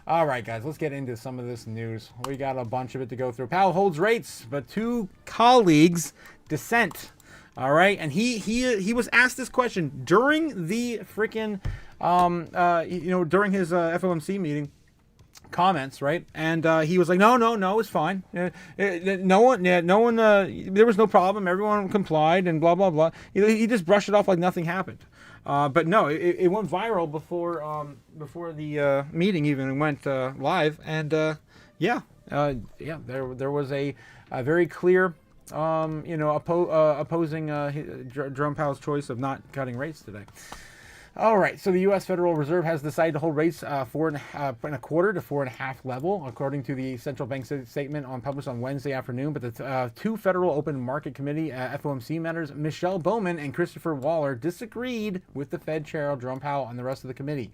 All right, guys, let's get into some of this news. We got a bunch of it to go through. Powell holds rates, but 2 colleagues dissent. All right, and he was asked this question during the freaking during his FOMC meeting comments, right? And he was like, no, it's fine. No one, there was no problem. Everyone complied and blah blah blah. He just brushed it off like nothing happened. But no, it went viral before the meeting even went live, and there was a very clear opposing Jerome Powell's choice of not cutting rates today. All right, so the U.S. Federal Reserve has decided to hold rates 4.25 to 4.5 level, according to the central bank statement published on Wednesday afternoon. But the 2 Federal Open Market Committee FOMC members, Michelle Bowman and Christopher Waller, disagreed with the Fed Chair Jerome Powell and the rest of the committee.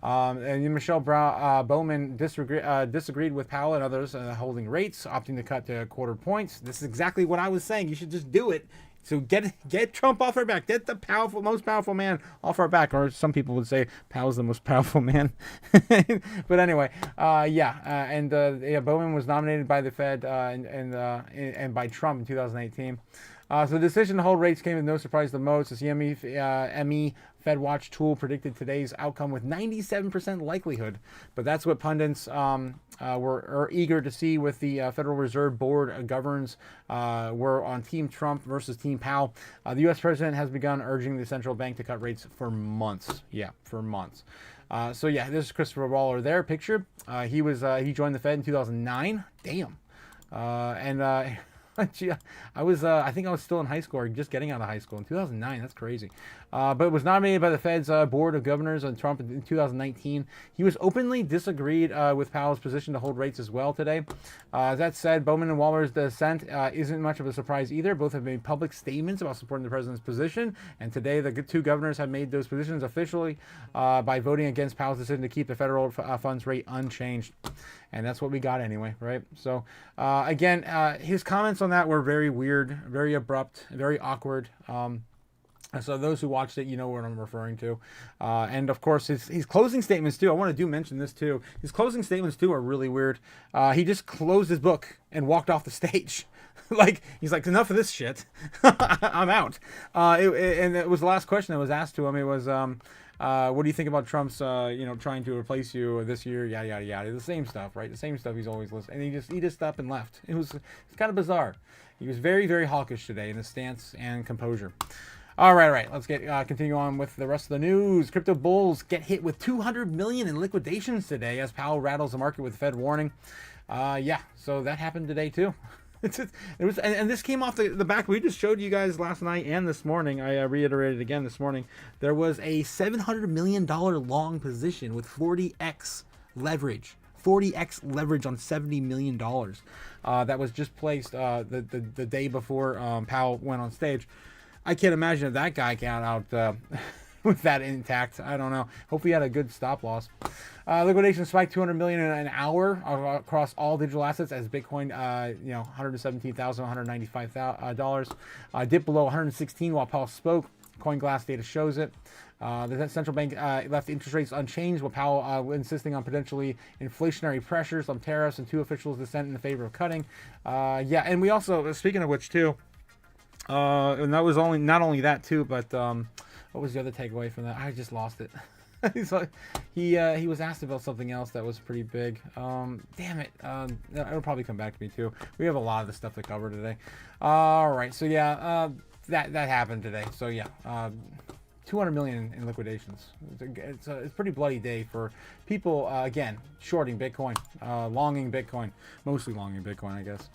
And Michelle Bowman disagreed with Powell and others holding rates, opting to cut to 1/4 points. This is exactly what I was saying. You should just do it. So get Trump off our back. Get the most powerful man off our back. Or some people would say Powell's the most powerful man. But anyway, Bowman was nominated by the Fed and by Trump in 2018. So the decision to hold rates came as no surprise to most, as the ME FedWatch tool predicted today's outcome with 97% likelihood. But that's what pundits were eager to see, with the Federal Reserve Board of Governors were on Team Trump versus Team Powell. The U.S. president has begun urging the central bank to cut rates for months. This is Christopher Waller there, picture. He joined the Fed in 2009. Damn. I think I was still in high school, or just getting out of high school in 2009. That's crazy. But was nominated by the Fed's Board of Governors on Trump in 2019. He was openly disagreed with Powell's position to hold rates as well today. That said, Bowman and Waller's dissent isn't much of a surprise either. Both have made public statements about supporting the president's position, and today the 2 governors have made those positions officially by voting against Powell's decision to keep the federal funds rate unchanged. And that's what we got anyway, right? So, again, his comments on that were very weird, very abrupt, very awkward. So those who watched it, you know what I'm referring to. And, of course, his closing statements, too. I want to mention this, too. His closing statements, too, are really weird. He just closed his book and walked off the stage. He's like, enough of this shit. I'm out. And it was the last question that was asked to him. It was, what do you think about Trump's, trying to replace you this year? Yada, yada, yada. The same stuff, right? The same stuff he's always listening. And he just stopped and left. It's kind of bizarre. He was very, very hawkish today in his stance and composure. All right. Let's continue on with the rest of the news. Crypto bulls get hit with $200 million in liquidations today as Powell rattles the market with Fed warning. So that happened today too. And this came off the back. We just showed you guys last night and this morning. I reiterated again this morning. There was a $700 million long position with 40x leverage. 40x leverage on $70 million. That was just placed the day before Powell went on stage. I can't imagine if that guy got out with that intact. I don't know. Hopefully he had a good stop loss. Liquidation spiked $200 million in an hour across all digital assets as Bitcoin, $117,195 dipped below 116 while Powell spoke. CoinGlass data shows it. The central bank left interest rates unchanged, with Powell insisting on potentially inflationary pressures on tariffs, and 2 officials dissent in the favor of cutting. Yeah, and we also, speaking of which too, and that was not only that too, but what was the other takeaway from that? I just lost it. He was asked about something else that was pretty big. Damn it. It'll probably come back to me too. We have a lot of the stuff to cover today. All right. So yeah, that happened today. So yeah, 200 million in liquidations. It's a pretty bloody day for people. Again, shorting Bitcoin, longing Bitcoin, mostly longing Bitcoin, I guess.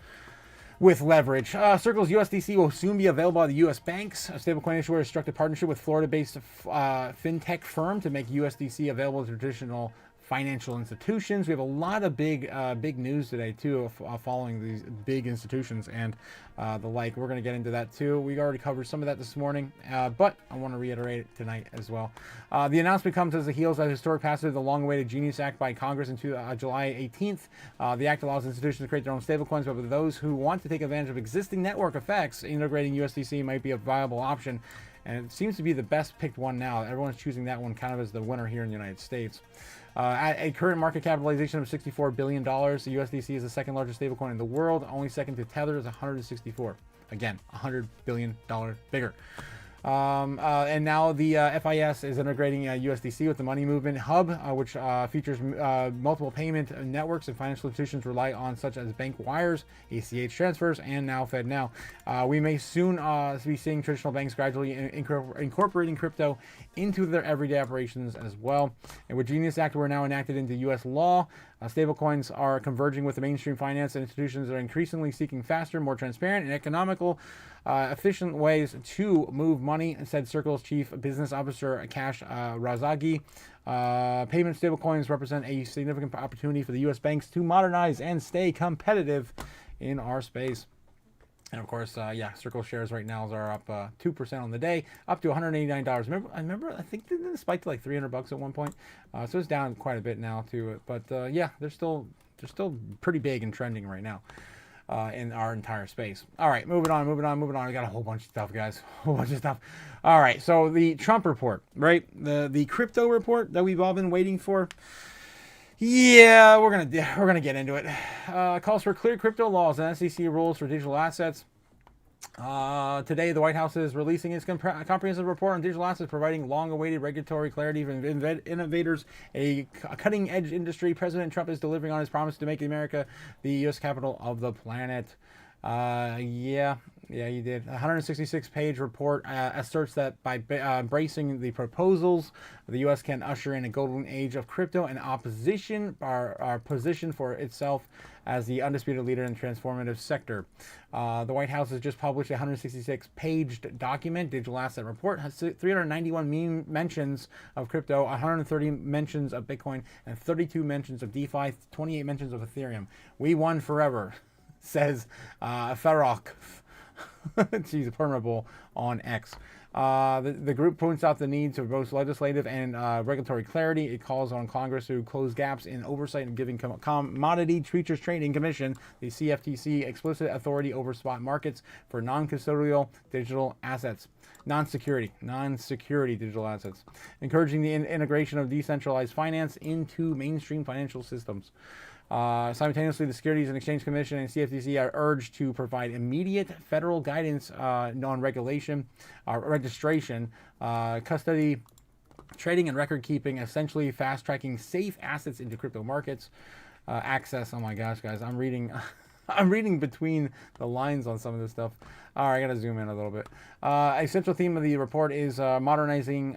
With leverage. Circle's USDC will soon be available at the U.S. banks. A stablecoin issuer has struck a partnership with Florida-based fintech firm to make USDC available to traditional financial institutions. We have a lot of big news today too, following these big institutions and the like. We're going to get into that too. We already covered some of that this morning, but I want to reiterate it tonight as well. The announcement comes as the heels of the historic passage of the long-awaited Genius Act by Congress in July 18th. The act allows institutions to create their own stablecoins, but for those who want to take advantage of existing network effects, integrating USDC might be a viable option. And it seems to be the best picked one now. Everyone's choosing that one kind of as the winner here in the United States. At a current market capitalization of $64 billion, the USDC is the second largest stablecoin in the world. Only second to Tether is 164. Again, $100 billion bigger. And now the FIS is integrating USDC with the Money Movement Hub, which features multiple payment networks and financial institutions rely on, such as bank wires, ACH transfers, and now FedNow. We may soon be seeing traditional banks gradually incorporating crypto into their everyday operations as well. And with Genius Act, we're now enacted into U.S. law. Stablecoins are converging with the mainstream finance, and institutions are increasingly seeking faster, more transparent, and economical, efficient ways to move money, said Circle's Chief Business Officer Kash Razagi. Payment stablecoins represent a significant opportunity for the U.S. banks to modernize and stay competitive in our space. And of course, yeah, Circle shares right now are up 2% on the day, up to $189. I think they spiked to like $300 at one point. So it's down quite a bit now too. But yeah, they're still pretty big and trending right now in our entire space. All right, moving on. We got a whole bunch of stuff, guys. A whole bunch of stuff. All right, so the Trump report, right? The crypto report that we've all been waiting for. Yeah, we're gonna get into it. Calls for clear crypto laws and SEC rules for digital assets. Today, the White House is releasing its comprehensive report on digital assets, providing long-awaited regulatory clarity for innovators, a cutting-edge industry. President Trump is delivering on his promise to make America the U.S. capital of the planet. Yeah, he did. A 166-page report asserts that by embracing the proposals, the U.S. can usher in a golden age of crypto, and opposition are positioned for itself as the undisputed leader in the transformative sector. The White House has just published a 166-page document. Digital Asset Report has 391 mentions of crypto, 130 mentions of Bitcoin, and 32 mentions of DeFi, 28 mentions of Ethereum. We won forever, says Farrokh. She's a permeable on X. The group points out the need to both legislative and regulatory clarity. It calls on Congress to close gaps in oversight and giving Commodity Futures Trading Commission, the CFTC, explicit authority over spot markets for non-custodial digital assets. Non-security digital assets. Encouraging the integration of decentralized finance into mainstream financial systems. Simultaneously, the Securities and Exchange Commission and CFTC are urged to provide immediate federal guidance on registration, custody, trading, and record keeping, essentially fast-tracking safe assets into crypto markets. Access. Oh my gosh, guys, I'm reading between the lines on some of this stuff. All right, I gotta zoom in a little bit. A central theme of the report is the modernization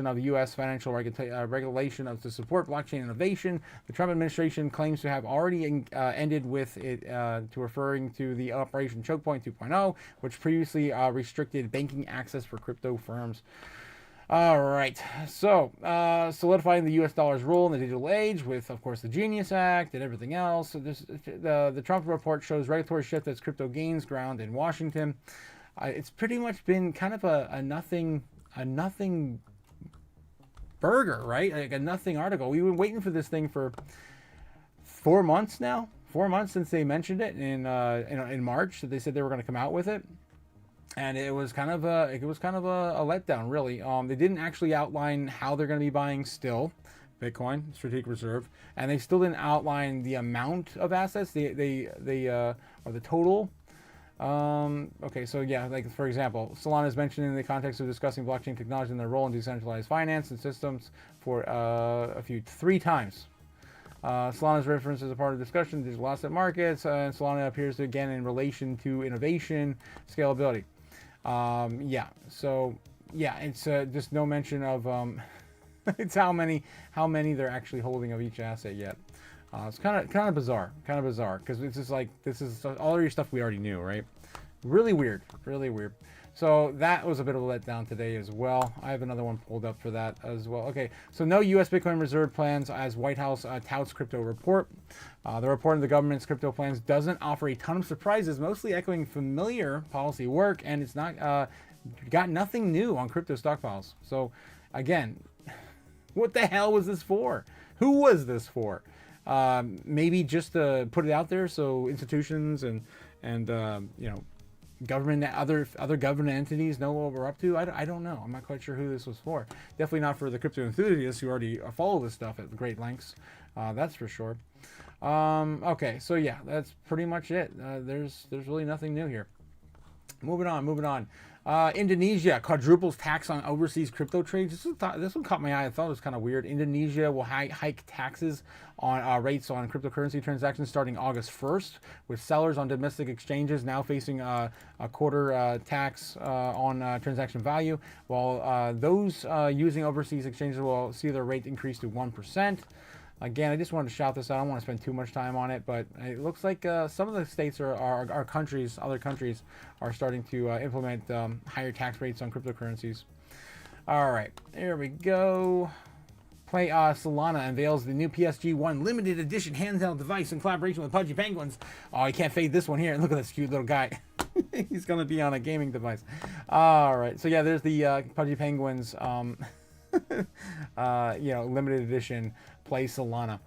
of the U.S. financial regulation to support blockchain innovation. The Trump administration claims to have already ended with it to referring to the Operation Chokepoint 2.0, which previously restricted banking access for crypto firms. All right, so solidifying the U.S. dollar's role in the digital age with, of course, the Genius Act and everything else. So the Trump report shows regulatory shift as crypto gains ground in Washington. It's pretty much been kind of a nothing burger, right? Like a nothing article. We've been waiting for this thing for 4 months now. 4 months since they mentioned it in March. So they said they were going to come out with it. and it was kind of a letdown, really. They didn't actually outline how they're going to be buying still Bitcoin strategic reserve, and they still didn't outline the amount of assets, or the total. Okay, so yeah, like for example, Solana is mentioned in the context of discussing blockchain technology and their role in decentralized finance and systems for 3 times. Solana is referenced as a part of the discussion, digital asset markets, and Solana appears again in relation to innovation, scalability. Yeah, so yeah, it's just no mention of it's how many they're actually holding of each asset yet. It's kind of bizarre, because it's just like this is all your stuff we already knew, right? Really weird. So that was a bit of a letdown today as well. I have another one pulled up for that as well. Okay, so no U.S. Bitcoin reserve plans as White House touts crypto report. The report of the government's crypto plans doesn't offer a ton of surprises, mostly echoing familiar policy work, and it's not got nothing new on crypto stockpiles. So again, what the hell was this for? Who was this for? Maybe just to put it out there so institutions and government, other government entities know what we're up to. I don't know. I'm not quite sure who this was for. Definitely not for the crypto enthusiasts who already follow this stuff at great lengths. That's for sure. Okay, so yeah, that's pretty much it. There's really nothing new here. Moving on. Indonesia quadruples tax on overseas crypto trades. This one caught my eye. I thought it was kind of weird. Indonesia will hike taxes on rates on cryptocurrency transactions starting August 1st, with sellers on domestic exchanges now facing a quarter tax on transaction value, while those using overseas exchanges will see their rate increase to 1%. Again, I just wanted to shout this out. I don't want to spend too much time on it, but it looks like some of the states other countries are starting to implement higher tax rates on cryptocurrencies. All right, here we go. Solana unveils the new PSG-1 limited edition handheld device in collaboration with Pudgy Penguins. Oh, you can't fade this one here. Look at this cute little guy. He's going to be on a gaming device. All right, so yeah, there's the Pudgy Penguins, limited edition Play Solana.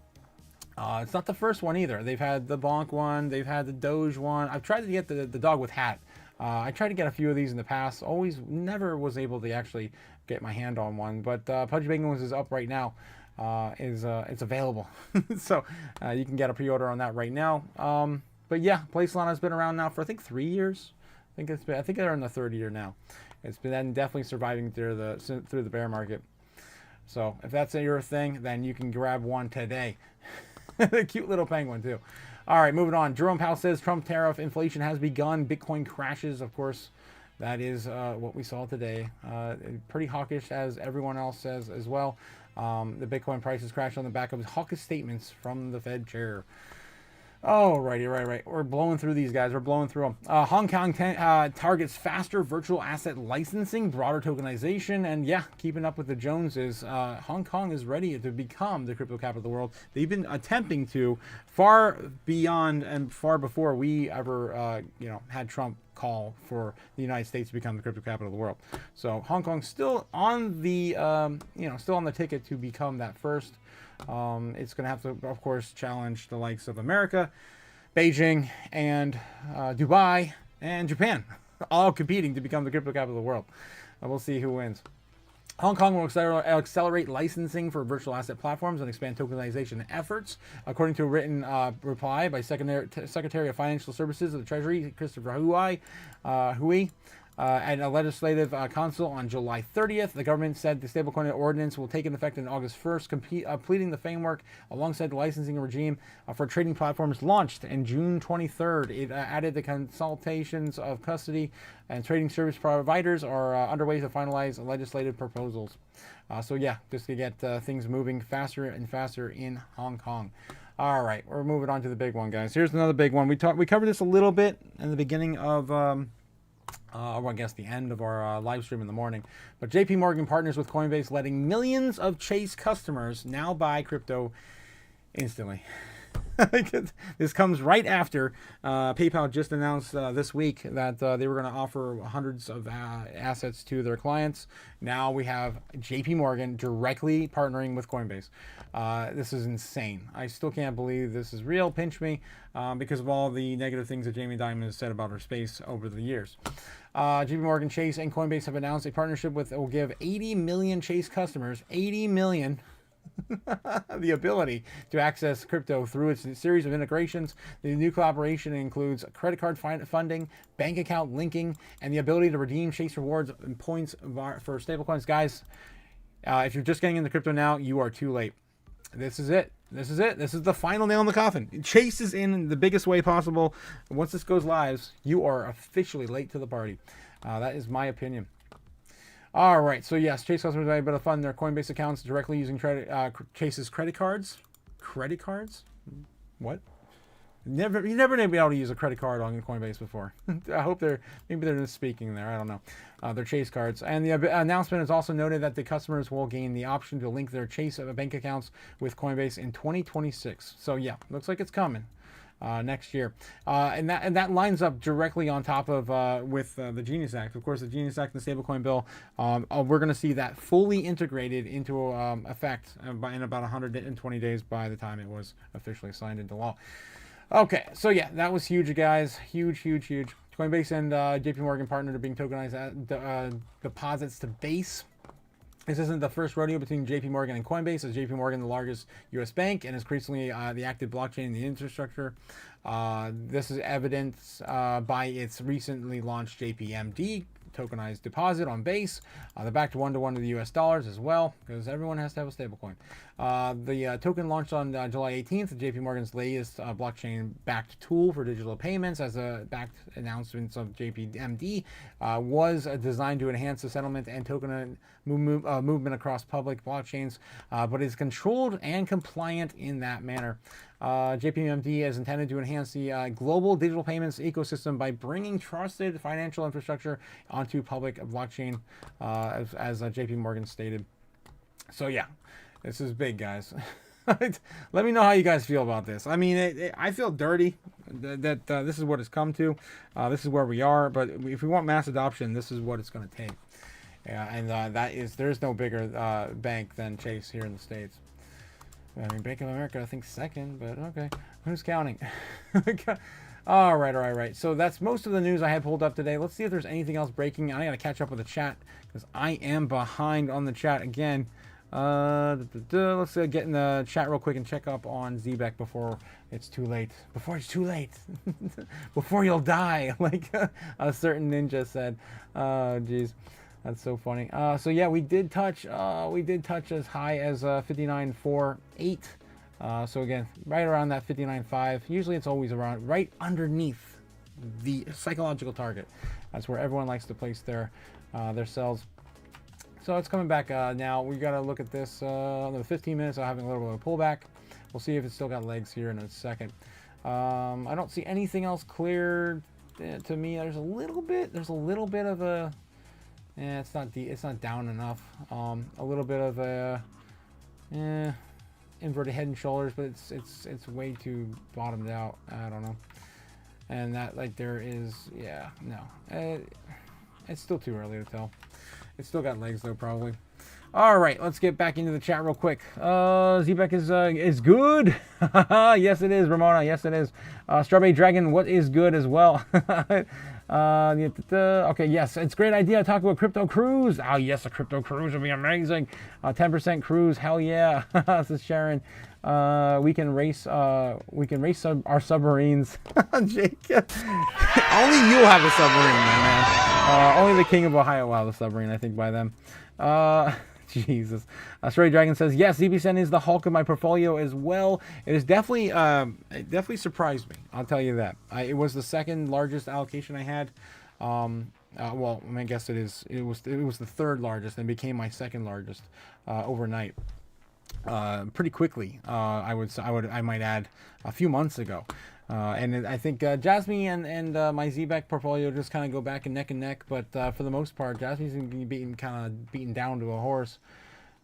It's not the first one either. They've had the Bonk one. They've had the Doge one. I've tried to get the dog with hat. I tried to get a few of these in the past. Never was able to actually get my hand on one. But Pudgy Penguins is up right now. It's available. So you can get a pre-order on that right now. But yeah, Play Solana has been around now for I think 3 years. I think they're in the third year now. It's been definitely surviving through the bear market. So if that's your thing, then you can grab one today. The cute little penguin too. All right, moving on. Jerome Powell says Trump tariff inflation has begun. Bitcoin crashes. Of course, that is what we saw today. Pretty hawkish, as everyone else says as well. The Bitcoin prices crashed on the back of hawkish statements from the Fed chair. Oh, right. We're blowing through these guys. We're blowing through them. Hong Kong targets faster virtual asset licensing, broader tokenization, and yeah, keeping up with the Joneses. Hong Kong is ready to become the crypto capital of the world. They've been attempting to far beyond and far before we ever, had Trump call for the United States to become the crypto capital of the world. So Hong Kong's still on the, still on the ticket to become that first. It's going to have to, of course, challenge the likes of America, Beijing, and Dubai, and Japan, all competing to become the crypto capital of the world. We'll see who wins. Hong Kong will accelerate licensing for virtual asset platforms and expand tokenization efforts, according to a written reply by Secretary of Financial Services of the Treasury, Christopher Hui. At a legislative council on July 30th, the government said the stablecoin ordinance will take into effect on August 1st, completing the framework alongside the licensing regime for trading platforms launched in June 23rd. It added the consultations of custody and trading service providers are underway to finalize legislative proposals. So yeah, just to get things moving faster and faster in Hong Kong. All right, we're moving on to the big one, guys. Here's another big one. We covered this a little bit in the beginning of I guess the end of our live stream in the morning. But JP Morgan partners with Coinbase, letting millions of Chase customers now buy crypto instantly. This comes right after PayPal just announced this week that they were going to offer hundreds of assets to their clients. Now we have JP Morgan directly partnering with Coinbase. This is insane. I still can't believe this is real. Pinch me because of all the negative things that Jamie Dimon has said about our space over the years. JP Morgan Chase and Coinbase have announced a partnership that will give 80 million Chase customers, 80 million, the ability to access crypto through its series of integrations. The new collaboration includes credit card funding, bank account linking, and the ability to redeem Chase rewards and points for stablecoins. Guys, if you're just getting into crypto now, you are too late. This is it. This is it. This is the final nail in the coffin. Chase is in the biggest way possible. Once this goes live, you are officially late to the party. That is my opinion. All right, so yes, Chase customers are able to fund their Coinbase accounts directly using Chase's credit cards. Credit cards? What? You never been able to use a credit card on Coinbase before. I hope maybe they're just speaking there. I don't know. They're Chase cards. And the announcement has also noted that the customers will gain the option to link their Chase bank accounts with Coinbase in 2026. So yeah, looks like it's coming. Next year, and that lines up directly on top of with the Genius Act. Of course, the Genius Act and the stablecoin bill. We're going to see that fully integrated into effect in about 120 days by the time it was officially signed into law. Okay, so yeah, that was huge, guys. Huge. Coinbase and JP Morgan partnered to bring tokenized deposits to Base. This isn't the first rodeo between JP Morgan and Coinbase, as JP Morgan, the largest U.S. bank, and is increasingly the active blockchain in the infrastructure. This is evidenced by its recently launched JPMD tokenized deposit on Base. They're backed 1-to-1 to the US dollars as well, because everyone has to have a stablecoin. The token launched on July 18th, JP Morgan's latest blockchain-backed tool for digital payments. As a backed announcements of JPMD was designed to enhance the settlement and token movement across public blockchains, but is controlled and compliant in that manner. JPMD is intended to enhance the global digital payments ecosystem by bringing trusted financial infrastructure onto public blockchain, as JP Morgan stated. So yeah, this is big, guys. Let me know how you guys feel about this. I mean, I feel dirty that this is what it's come to. This is where we are. But if we want mass adoption, this is what it's going to take. Yeah, and there's no bigger bank than Chase here in the States. I mean, Bank of America, I think second, but okay. Who's counting? All right. So that's most of the news I had pulled up today. Let's see if there's anything else breaking. I got to catch up with the chat because I am behind on the chat again. Let's get in the chat real quick and check up on ZEBEC before it's too late. Before it's too late. Before you'll die, like a certain ninja said. Oh, geez. That's so funny. So yeah, we did touch as high as 59.48. So again, right around that 59.5. Usually it's always around right underneath the psychological target. That's where everyone likes to place their sells. So it's coming back now. We got to look at this. Another 15 minutes. I'm having a little bit of a pullback. We'll see if it's still got legs here in a second. I don't see anything else clear to me. There's a little bit of a. It's not down enough. A little bit of a inverted head and shoulders, but it's way too bottomed out. I don't know. And that it's still too early to tell. It's still got legs though, probably. All right, let's get back into the chat real quick. ZEBEC is good. Yes, it is, Ramona. Yes, it is. Strawberry Dragon, what is good as well? Okay, yes, it's a great idea to talk about crypto cruise. Oh, yes, a crypto cruise would be amazing. 10% cruise, hell yeah. This is Sharon. We can race our submarines. Jake, only you'll have a submarine, man. Only the King of Ohio will have a submarine, I think, by then. Jesus. Stray Dragon says, yes, ZBCN is the Hulk of my portfolio as well. It is definitely, it definitely surprised me. I'll tell you that. It was the second largest allocation I had. Well, I guess it was the third largest and became my second largest overnight. Pretty quickly. I might add a few months ago. And I think Jasmine and my ZEBEC portfolio just kind of go back and neck, but for the most part, Jasmine's going to be beaten down to a horse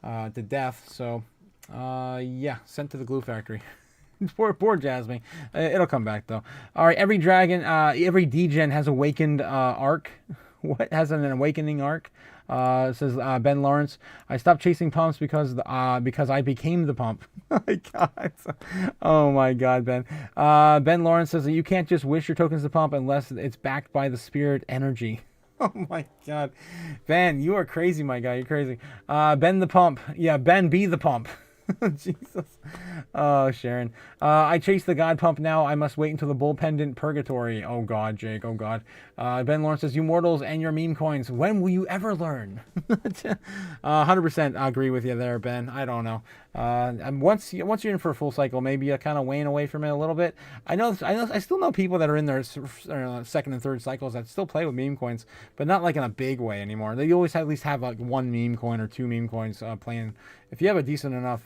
to death. So, yeah, sent to the glue factory. poor Jasmine. It'll come back though. All right, every dragon, every degen has awakened arc. What has an awakening arc? Says Ben Lawrence. I stopped chasing pumps because I became the pump. Oh my God. Oh my God, Ben. Ben Lawrence says that you can't just wish your tokens to pump unless it's backed by the spirit energy. Oh my God, Ben, you are crazy, my guy. You're crazy. Ben the pump. Yeah, Ben be the pump. Jesus. Oh, Sharon. I chase the God pump now. I must wait until the bull pendant purgatory. Oh God, Jake. Oh God. Ben Lawrence says, you mortals and your meme coins. When will you ever learn? 100% agree with you there, Ben. I don't know. And once you're in for a full cycle, maybe you kind of wane away from it a little bit. I still know people that are in their second and third cycles that still play with meme coins, but not like in a big way anymore. They always at least have like one meme coin or two meme coins playing. If you have a decent enough,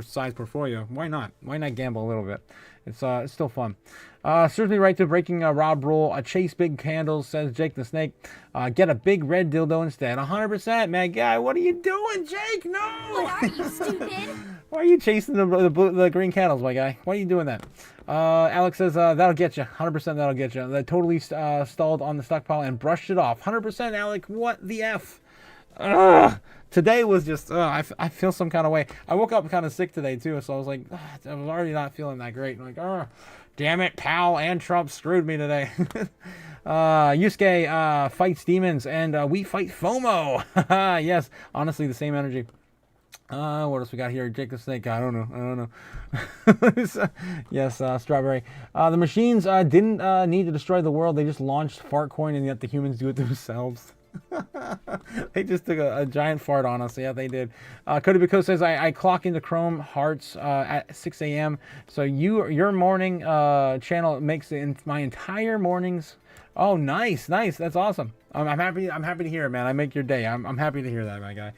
size portfolio, why not? Why not gamble a little bit? It's still fun. Certainly right to breaking Rob rule. Chase big candles, says Jake the Snake. Get a big red dildo instead. 100%, man. Guy, what are you doing, Jake? No. What are you, stupid? Why are you chasing the green candles, my guy? Why are you doing that? Alex says, that'll get you. 100% that'll get you. That totally stalled on the stockpile and brushed it off. 100%, Alec. What the F? Ugh. Today was just, I feel some kind of way. I woke up kind of sick today, too, so I was like, I was already not feeling that great. I'm like, damn it, Powell and Trump screwed me today. Yusuke fights demons, and we fight FOMO. Yes, honestly, the same energy. What else we got here? Jake the Snake. I don't know. Yes, Strawberry. The machines didn't need to destroy the world. They just launched Fartcoin, and yet the humans do it themselves. They just took a giant fart on us. Yeah, they did. Cody Pico says, I clock into Chrome Hearts at 6 a.m. So your morning channel makes my entire mornings. Oh, nice. That's awesome. I'm happy to hear it, man. I make your day. I'm happy to hear that, my guy.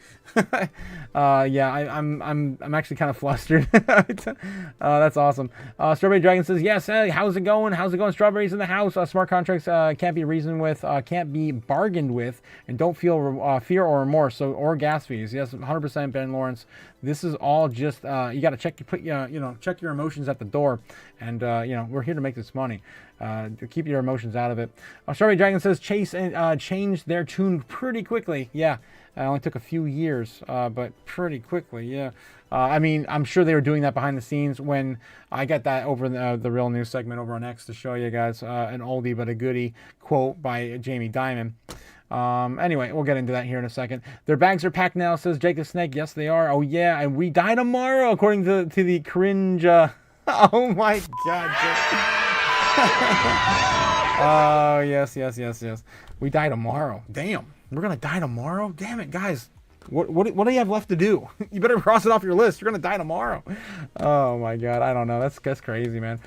Yeah, I'm actually kind of flustered. That's awesome. Strawberry Dragon says, yes, hey, how's it going? Strawberries in the house. Smart contracts can't be reasoned with, can't be bargained with, and don't feel fear or remorse, or gas fees. Yes, 100% Ben Lawrence. This is all just you got to check your emotions at the door, and we're here to make this money. To keep your emotions out of it. Strawberry Dragon says, Chase and changed their tune pretty quickly. Yeah, it only took a few years, but pretty quickly. Yeah. I mean, I'm sure they were doing that behind the scenes. When I got that over in the Real News segment over on X to show you guys an oldie but a goodie quote by Jamie Dimon. Anyway, we'll get into that here in a second. Their bags are packed now, says Jake the Snake. Yes, they are. Oh, yeah, and we die tomorrow, according to the cringe. Oh, my God, Jake. Oh, yes. We die tomorrow. Damn. We're going to die tomorrow? Damn it, guys. What do you have left to do? You better cross it off your list. You're going to die tomorrow. Oh, my God. I don't know. That's crazy, man.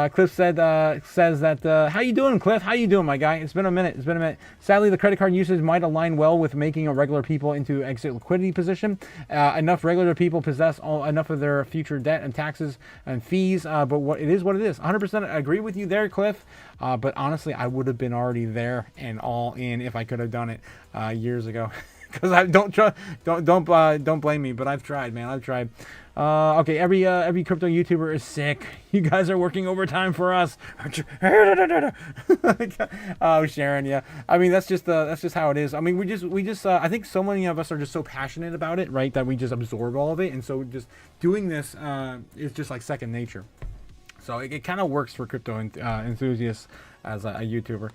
Cliff says that, how you doing, Cliff? How you doing, my guy? It's been a minute. Sadly, the credit card usage might align well with making a regular people into exit liquidity position. Enough regular people possess enough of their future debt and taxes and fees. But it is what it is. 100% agree with you there, Cliff. But honestly, I would have been already there and all in if I could have done it years ago. Because I don't blame me, but I've tried, man. I've tried. Okay, every crypto YouTuber is sick. You guys are working overtime for us. Oh, Sharon, yeah. I mean, that's just how it is. I mean, we just I think so many of us are just so passionate about it, right, that we just absorb all of it, and so just doing this is just like second nature. So it kind of works for crypto enthusiasts as a YouTuber.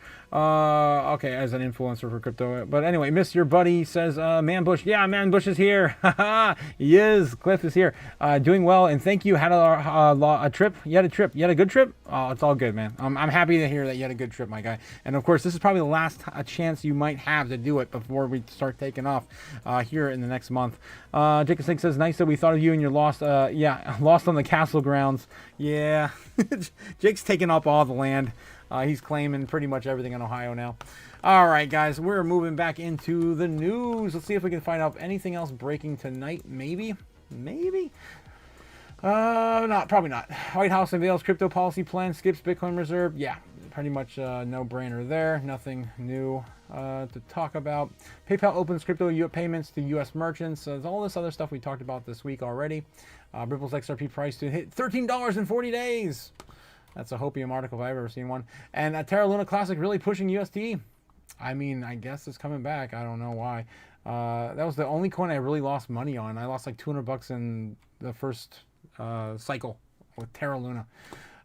Okay, as an influencer for crypto. But anyway, Miss Your Buddy says, Man Bush. Yeah, Man Bush is here. He is. Cliff is here. Doing well, and thank you. Had a trip? You had a trip? You had a good trip? Oh, it's all good, man. I'm happy to hear that you had a good trip, my guy. And of course, this is probably the last chance you might have to do it before we start taking off here in the next month. Jacob Sink says, nice that we thought of you and you're lost. Yeah, lost on the castle grounds. Yeah. Jake's taking up all the land. He's claiming pretty much everything in Ohio now. All right, guys, we're moving back into the news. Let's see if we can find out anything else breaking tonight. Maybe. Not probably not. White House unveils crypto policy plan, skips Bitcoin reserve. Yeah, pretty much no brainer there. Nothing new to talk about. PayPal opens crypto payments to U.S. merchants. There's all this other stuff we talked about this week already. Ripple's XRP price to hit $13 in 40 days. That's a Hopium article if I've ever seen one. And Terra Luna Classic really pushing USD. I mean, I guess it's coming back. I don't know why. That was the only coin I really lost money on. I lost like $200 in the first cycle with Terra Luna.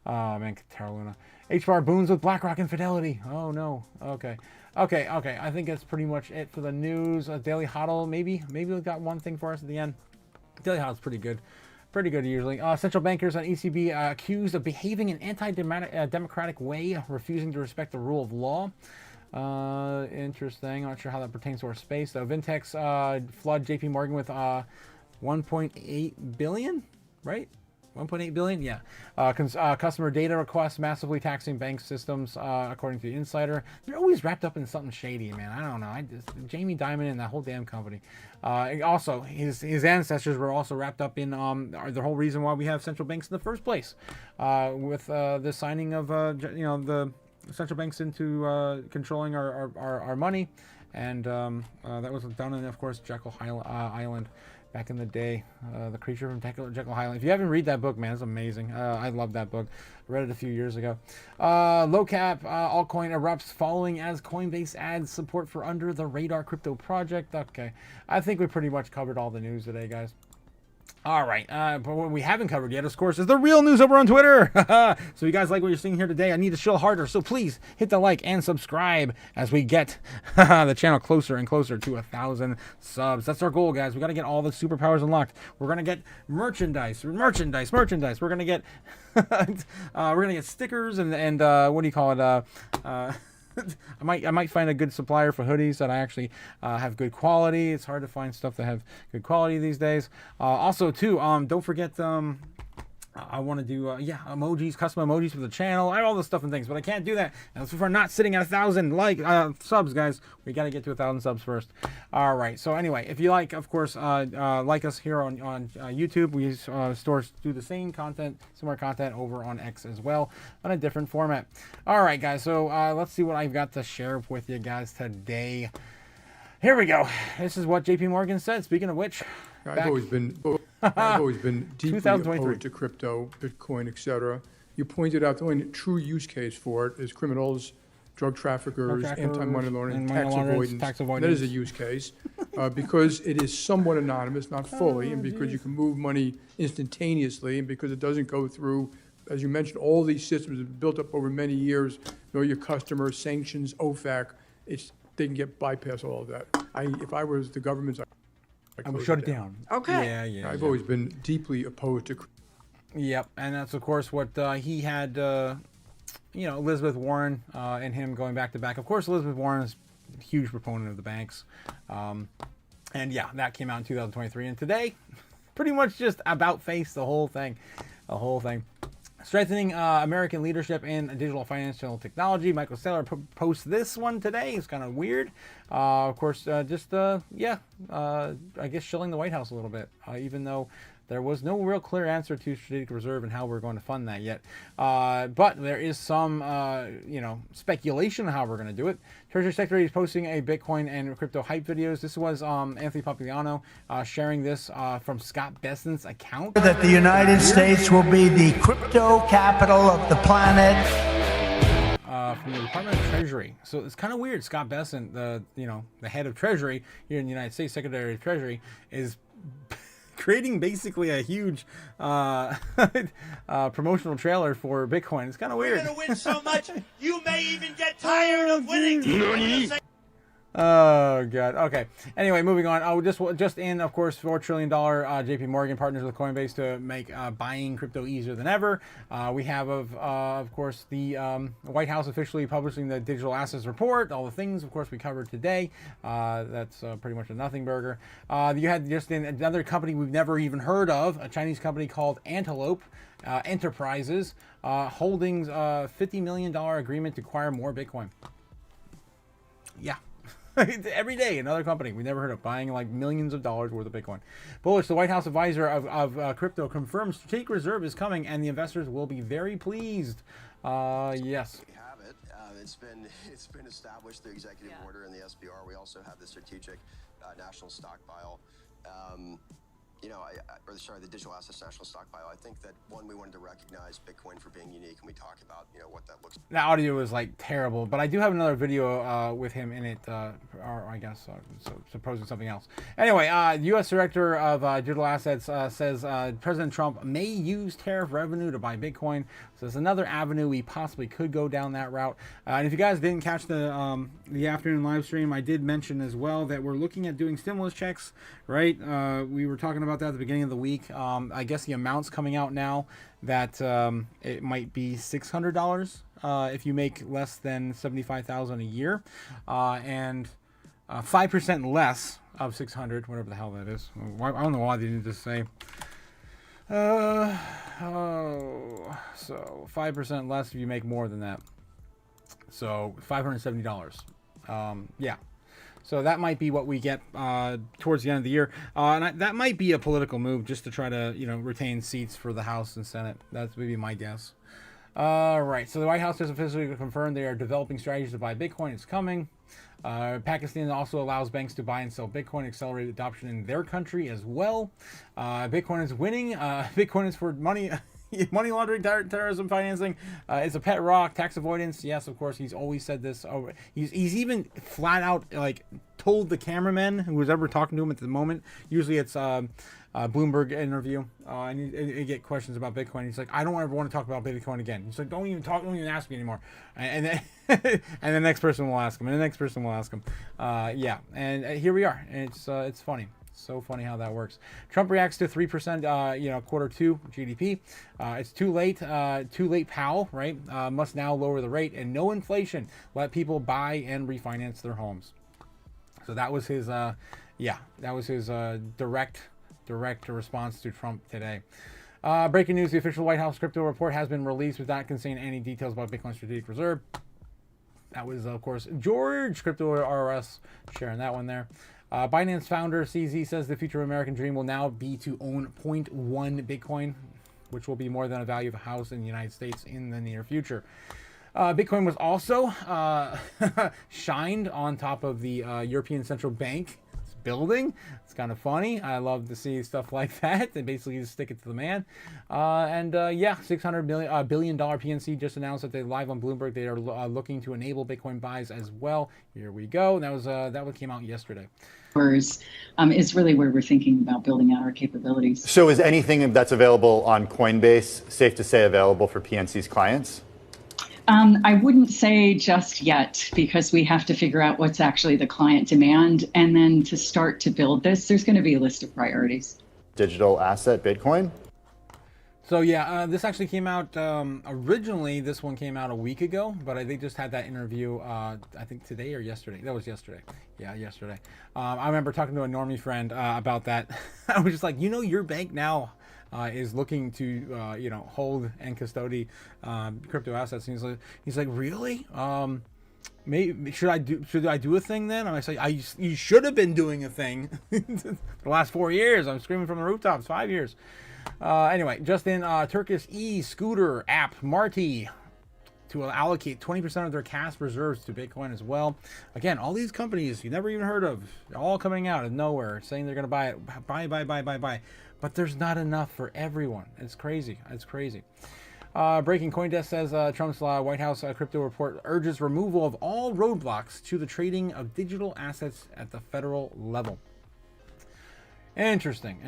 Oh, man, Terra Luna. HBAR booms with BlackRock and Fidelity. Oh, no. Okay. Okay, I think that's pretty much it for the news. Daily Huddle, maybe we've got one thing for us at the end. Daily Huddle's pretty good. Pretty good usually. Central bankers on ECB accused of behaving in anti-democratic way, refusing to respect the rule of law. Interesting. Not sure how that pertains to our space though. Vintex flood JP Morgan with 1.8 billion, right? 1.8 billion, yeah. Customer data requests massively taxing bank systems, according to the Insider. They're always wrapped up in something shady, man. I don't know. Jamie Dimon and that whole damn company. Also, his ancestors were also wrapped up in the whole reason why we have central banks in the first place, with the signing of the central banks into controlling our money, and that was done in, of course, Jekyll Island. Back in the day, The Creature from Jekyll Island. If you haven't read that book, man, it's amazing. I love that book. I read it a few years ago. Low cap altcoin erupts following as Coinbase adds support for under the radar crypto project. Okay, I think we pretty much covered all the news today, guys. All right, but what we haven't covered yet, of course, is the real news over on Twitter. So you guys like what you're seeing here today, I need to show harder. So please hit the like and subscribe as we get the channel closer and closer to 1,000 subs. That's our goal, guys. We got to get all the superpowers unlocked. We're gonna get merchandise. We're gonna get stickers and what do you call it? I might find a good supplier for hoodies that I actually have good quality. It's hard to find stuff that have good quality these days. Also, too, don't forget. I want to do emojis, custom emojis for the channel. I have all this stuff and things, but I can't do that. And if we're not sitting at 1,000 subs, guys, we got to get to 1,000 subs first. All right. So anyway, if you like, of course, like us here on YouTube, we do the same content, similar content over on X as well, on a different format. All right, guys. So let's see what I've got to share with you guys today. Here we go. This is what JP Morgan said. Speaking of which, I've always been deeply opposed to crypto, Bitcoin, etc. You pointed out the only true use case for it is criminals, drug traffickers, anti-money laundering, tax avoidance. That is a use case because it is somewhat anonymous, not fully, and because you can move money instantaneously, and because it doesn't go through, as you mentioned, all these systems have been built up over many years. Know your customer, sanctions, OFAC. They can get bypass all of that. If I was the government, I would shut it down. Okay. Yeah. I've always been deeply opposed to. Yep, and that's of course what he had. Elizabeth Warren and him going back to back. Of course, Elizabeth Warren is a huge proponent of the banks, and yeah, that came out in 2023. And today, pretty much just about face the whole thing. Strengthening American leadership in digital financial technology. Michael Saylor posts this one today. It's kind of weird. Of course, I guess shilling the White House a little bit, even though there was no real clear answer to strategic reserve and how we're going to fund that yet. But there is some, speculation on how we're going to do it. Treasury Secretary is posting a Bitcoin and crypto hype videos. This was Anthony Populiano sharing this from Scott Bessent's account. That the United States will be the crypto capital of the planet. From the Department of Treasury. So it's kind of weird. Scott Bessent, the head of Treasury here in the United States, Secretary of Treasury, is creating basically a huge promotional trailer for Bitcoin. It's kind of weird. You're going to win so much, you may even get tired of winning. Oh god. Okay. Anyway, moving on. Just in, of course, $4 trillion. JP Morgan partners with Coinbase to make buying crypto easier than ever. We have, of course, the White House officially publishing the digital assets report. All the things, of course, we covered today. That's pretty much a nothing burger. You had just in another company we've never even heard of, a Chinese company called Antelope Enterprises, holding $50 million agreement to acquire more Bitcoin. Yeah. Every day, another company we never heard of buying like millions of dollars worth of Bitcoin. Bullish, the White House advisor of crypto confirms strategic reserve is coming and the investors will be very pleased. Yes. We have it. It's been established through executive order in the SBR. We also have the strategic national stockpile. the digital assets national stockpile. I think that one, we wanted to recognize Bitcoin for being unique, and we talk about, what that looks like. The audio is like terrible, but I do have another video with him in it, or I guess supposing something else. Anyway, U.S. Director of Digital Assets says President Trump may use tariff revenue to buy Bitcoin. So there's another avenue we possibly could go down that route. And if you guys didn't catch the afternoon live stream, I did mention as well that we're looking at doing stimulus checks, right? We were talking about that at the beginning of the week. I guess the amount's coming out now that it might be $600 if you make less than $75,000 a year, and 5% less of 600, whatever the hell that is. I don't know why they didn't just say. So 5% less if you make more than that. So $570. Yeah. So that might be what we get towards the end of the year. And that might be a political move just to try to, retain seats for the House and Senate. That's maybe my guess. Right. So the White House has officially confirmed they are developing strategies to buy Bitcoin. It's coming. Pakistan also allows banks to buy and sell Bitcoin, accelerate adoption in their country as well. Bitcoin is winning. Bitcoin is for money. Money laundering, terrorism financing. It's a pet rock. Tax avoidance. Yes, of course. He's always said this. Oh, he's even flat out told the cameraman who was ever talking to him at the moment. Usually it's Bloomberg interview, and you get questions about Bitcoin. He's like, I don't ever want to talk about Bitcoin again. He's like, don't even ask me anymore. And then and the next person will ask him, and the next person will ask him. Yeah, and here we are. And it's funny. So funny how that works. Trump reacts to 3%, Q2 GDP. It's too late, pal, right? Must now lower the rate and no inflation. Let people buy and refinance their homes. So that was his, direct response to Trump today. Breaking news: the official White House crypto report has been released without containing any details about Bitcoin strategic reserve. That was, of course, George Crypto RS sharing that one there. Binance founder CZ says the future American dream will now be to own 0.1 Bitcoin, which will be more than the value of a house in the United States in the near future. Bitcoin was also shined on top of the European Central Bank building. It's kind of funny. I love to see stuff like that. They basically just stick it to the man. $600 billion PNC just announced that they live on Bloomberg. They are looking to enable Bitcoin buys as well. Here we go. That one came out yesterday. Is really where we're thinking about building out our capabilities. So is anything that's available on Coinbase safe to say available for PNC's clients? I wouldn't say just yet, because we have to figure out what's actually the client demand. And then to start to build this, there's going to be a list of priorities. Digital asset Bitcoin? So yeah, this actually came out, originally this one came out a week ago, but they just had that interview, I think today or yesterday. That was yesterday. Yeah, yesterday. I remember talking to a normie friend about that. I was just like, your bank now is looking to, hold and custody crypto assets. And he's like, really? Maybe should I do a thing then? And I say, you should have been doing a thing for the last 4 years. I'm screaming from the rooftops, 5 years. Anyway, just in Turkish e-scooter app Marti to allocate 20% of their cash reserves to Bitcoin as well. Again, all these companies you never even heard of, they're all coming out of nowhere saying they're going to buy it. Buy. But there's not enough for everyone. It's crazy. Breaking CoinDesk says Trump's White House crypto report urges removal of all roadblocks to the trading of digital assets at the federal level. Interesting.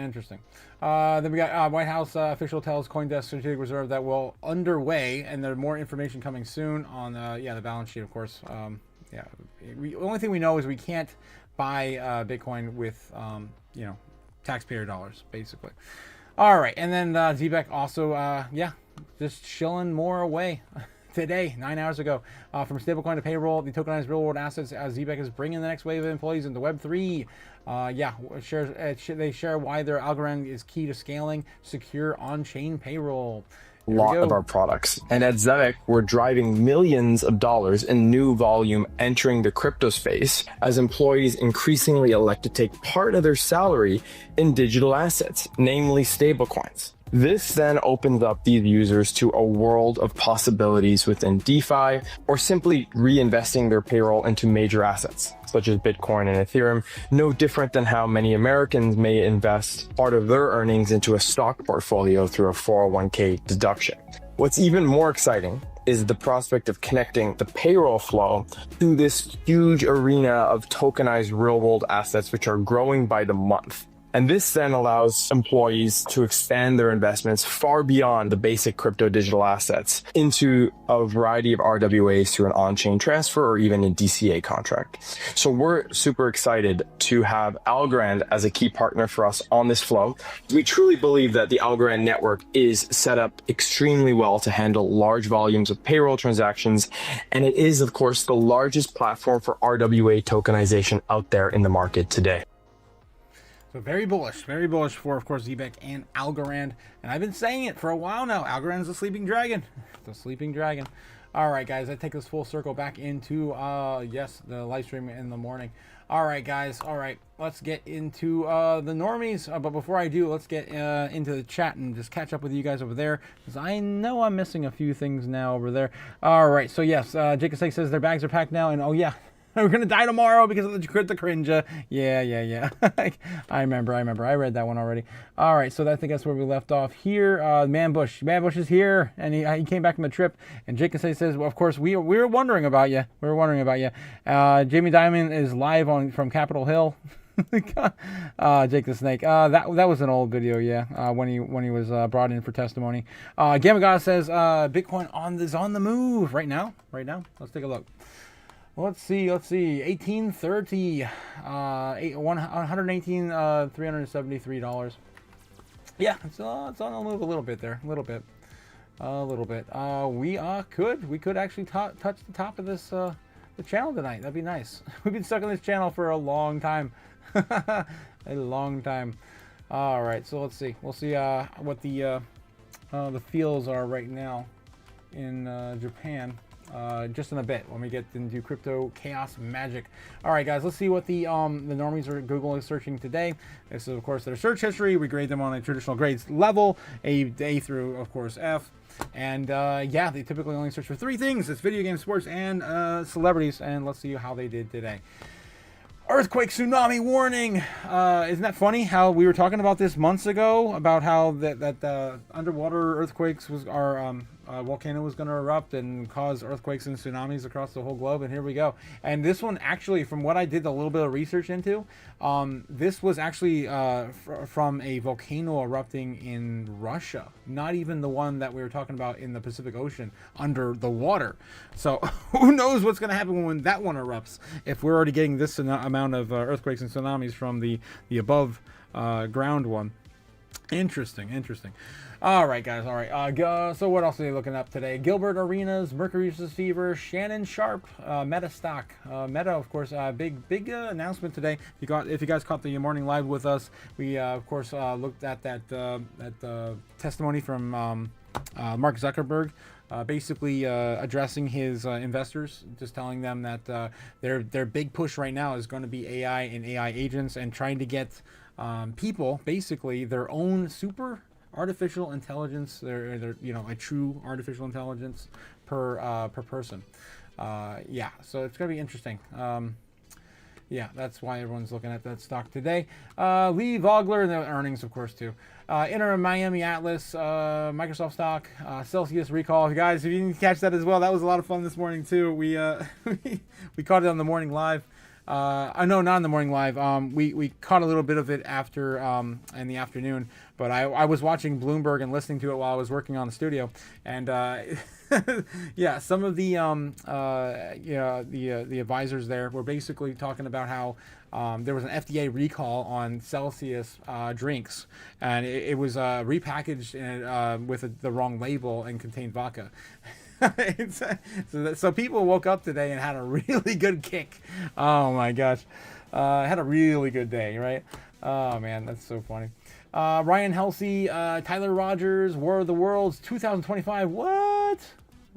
Then we got White House official tells CoinDesk strategic reserve that will underway, and there's more information coming soon on the balance sheet, of course. The only thing we know is we can't buy Bitcoin with taxpayer dollars, basically. All right, and then ZEBEC also just shilling more away. Today, 9 hours ago, from stablecoin to payroll, the tokenized real-world assets, ZEBEC is bringing the next wave of employees into Web3. They share why their algorithm is key to scaling secure on-chain payroll. Lot of our products. And at ZEBEC, we're driving millions of dollars in new volume entering the crypto space as employees increasingly elect to take part of their salary in digital assets, namely stablecoins. This then opens up these users to a world of possibilities within DeFi, or simply reinvesting their payroll into major assets, such as Bitcoin and Ethereum, no different than how many Americans may invest part of their earnings into a stock portfolio through a 401k deduction. What's even more exciting is the prospect of connecting the payroll flow to this huge arena of tokenized real-world assets, which are growing by the month. And this then allows employees to expand their investments far beyond the basic crypto digital assets into a variety of RWAs through an on-chain transfer or even a DCA contract. So we're super excited to have Algorand as a key partner for us on this flow. We truly believe that the Algorand network is set up extremely well to handle large volumes of payroll transactions. And it is, of course, the largest platform for RWA tokenization out there in the market today. So very bullish for, of course, ZEBEC and Algorand. And I've been saying it for a while now. Algorand's a sleeping dragon. The sleeping dragon. All right, guys, I take this full circle back into, yes, the live stream in the morning. All right, guys. All right, let's get into the normies. But before I do, let's get into the chat and just catch up with you guys over there, because I know I'm missing a few things now over there. All right, so yes, Jacob Sake says their bags are packed now, and oh yeah, we're gonna die tomorrow because of the cringe. Yeah. I remember. I read that one already. All right, so I think that's where we left off here. Manbush is here, and he came back from a trip. And Jacob says, well, of course, we were wondering about you. Jamie Dimon is live from Capitol Hill. Jake the Snake. That was an old video, yeah. When he was brought in for testimony. Gamma God says Bitcoin is on the move right now. Let's take a look. Let's see. 1830, $373. Yeah, it's on the move a little bit there, a little bit. We could actually touch the top of this the channel tonight. That'd be nice. We've been stuck on this channel for a long time, a long time. All right, so let's see. We'll see what the feels are right now in Japan. Just in a bit when we get into crypto chaos magic. All right, guys, let's see what the normies are Google is searching today. This is, of course, their search history. We grade them on a traditional grades level, A through, of course, F. And yeah, they typically only search for 3 things. It's video games, sports, and celebrities. And let's see how they did today. Earthquake, tsunami warning. Isn't that funny how we were talking about this months ago, about how that underwater earthquakes volcano was going to erupt and cause earthquakes and tsunamis across the whole globe, and here we go. And this one, actually, from what I did a little bit of research into, this was actually from a volcano erupting in Russia, not even the one that we were talking about in the Pacific Ocean under the water. So who knows what's going to happen when that one erupts, if we're already getting this amount of earthquakes and tsunamis from the above ground one. Interesting. All right, guys. All right. So what else are they looking up today? Gilbert Arenas, Mercury's Fever, Shannon Sharp, Meta stock. Meta, of course, big announcement today. If you guys caught the morning live with us, we of course looked at that testimony from Mark Zuckerberg. Basically addressing his investors, just telling them that their big push right now is going to be AI and AI agents, and trying to get people basically their own super artificial intelligence, their a true artificial intelligence per person. Yeah, so it's gonna be interesting. Yeah, that's why everyone's looking at that stock today. Lee Vogler, and the earnings, of course, too. Interim Miami Atlas, Microsoft stock, Celsius recall. Guys, if you didn't catch that as well, that was a lot of fun this morning, too. We caught it on the morning live. No, not in the morning live. We caught a little bit of it after in the afternoon, but I was watching Bloomberg and listening to it while I was working on the studio, and yeah, some of the the advisors there were basically talking about how there was an FDA recall on Celsius drinks, and it was repackaged with the wrong label and contained vodka. So people woke up today and had a really good kick. Oh my gosh, had a really good day, right? Oh man, that's so funny. Ryan Helsey, Tyler Rogers, War of the Worlds 2025. What?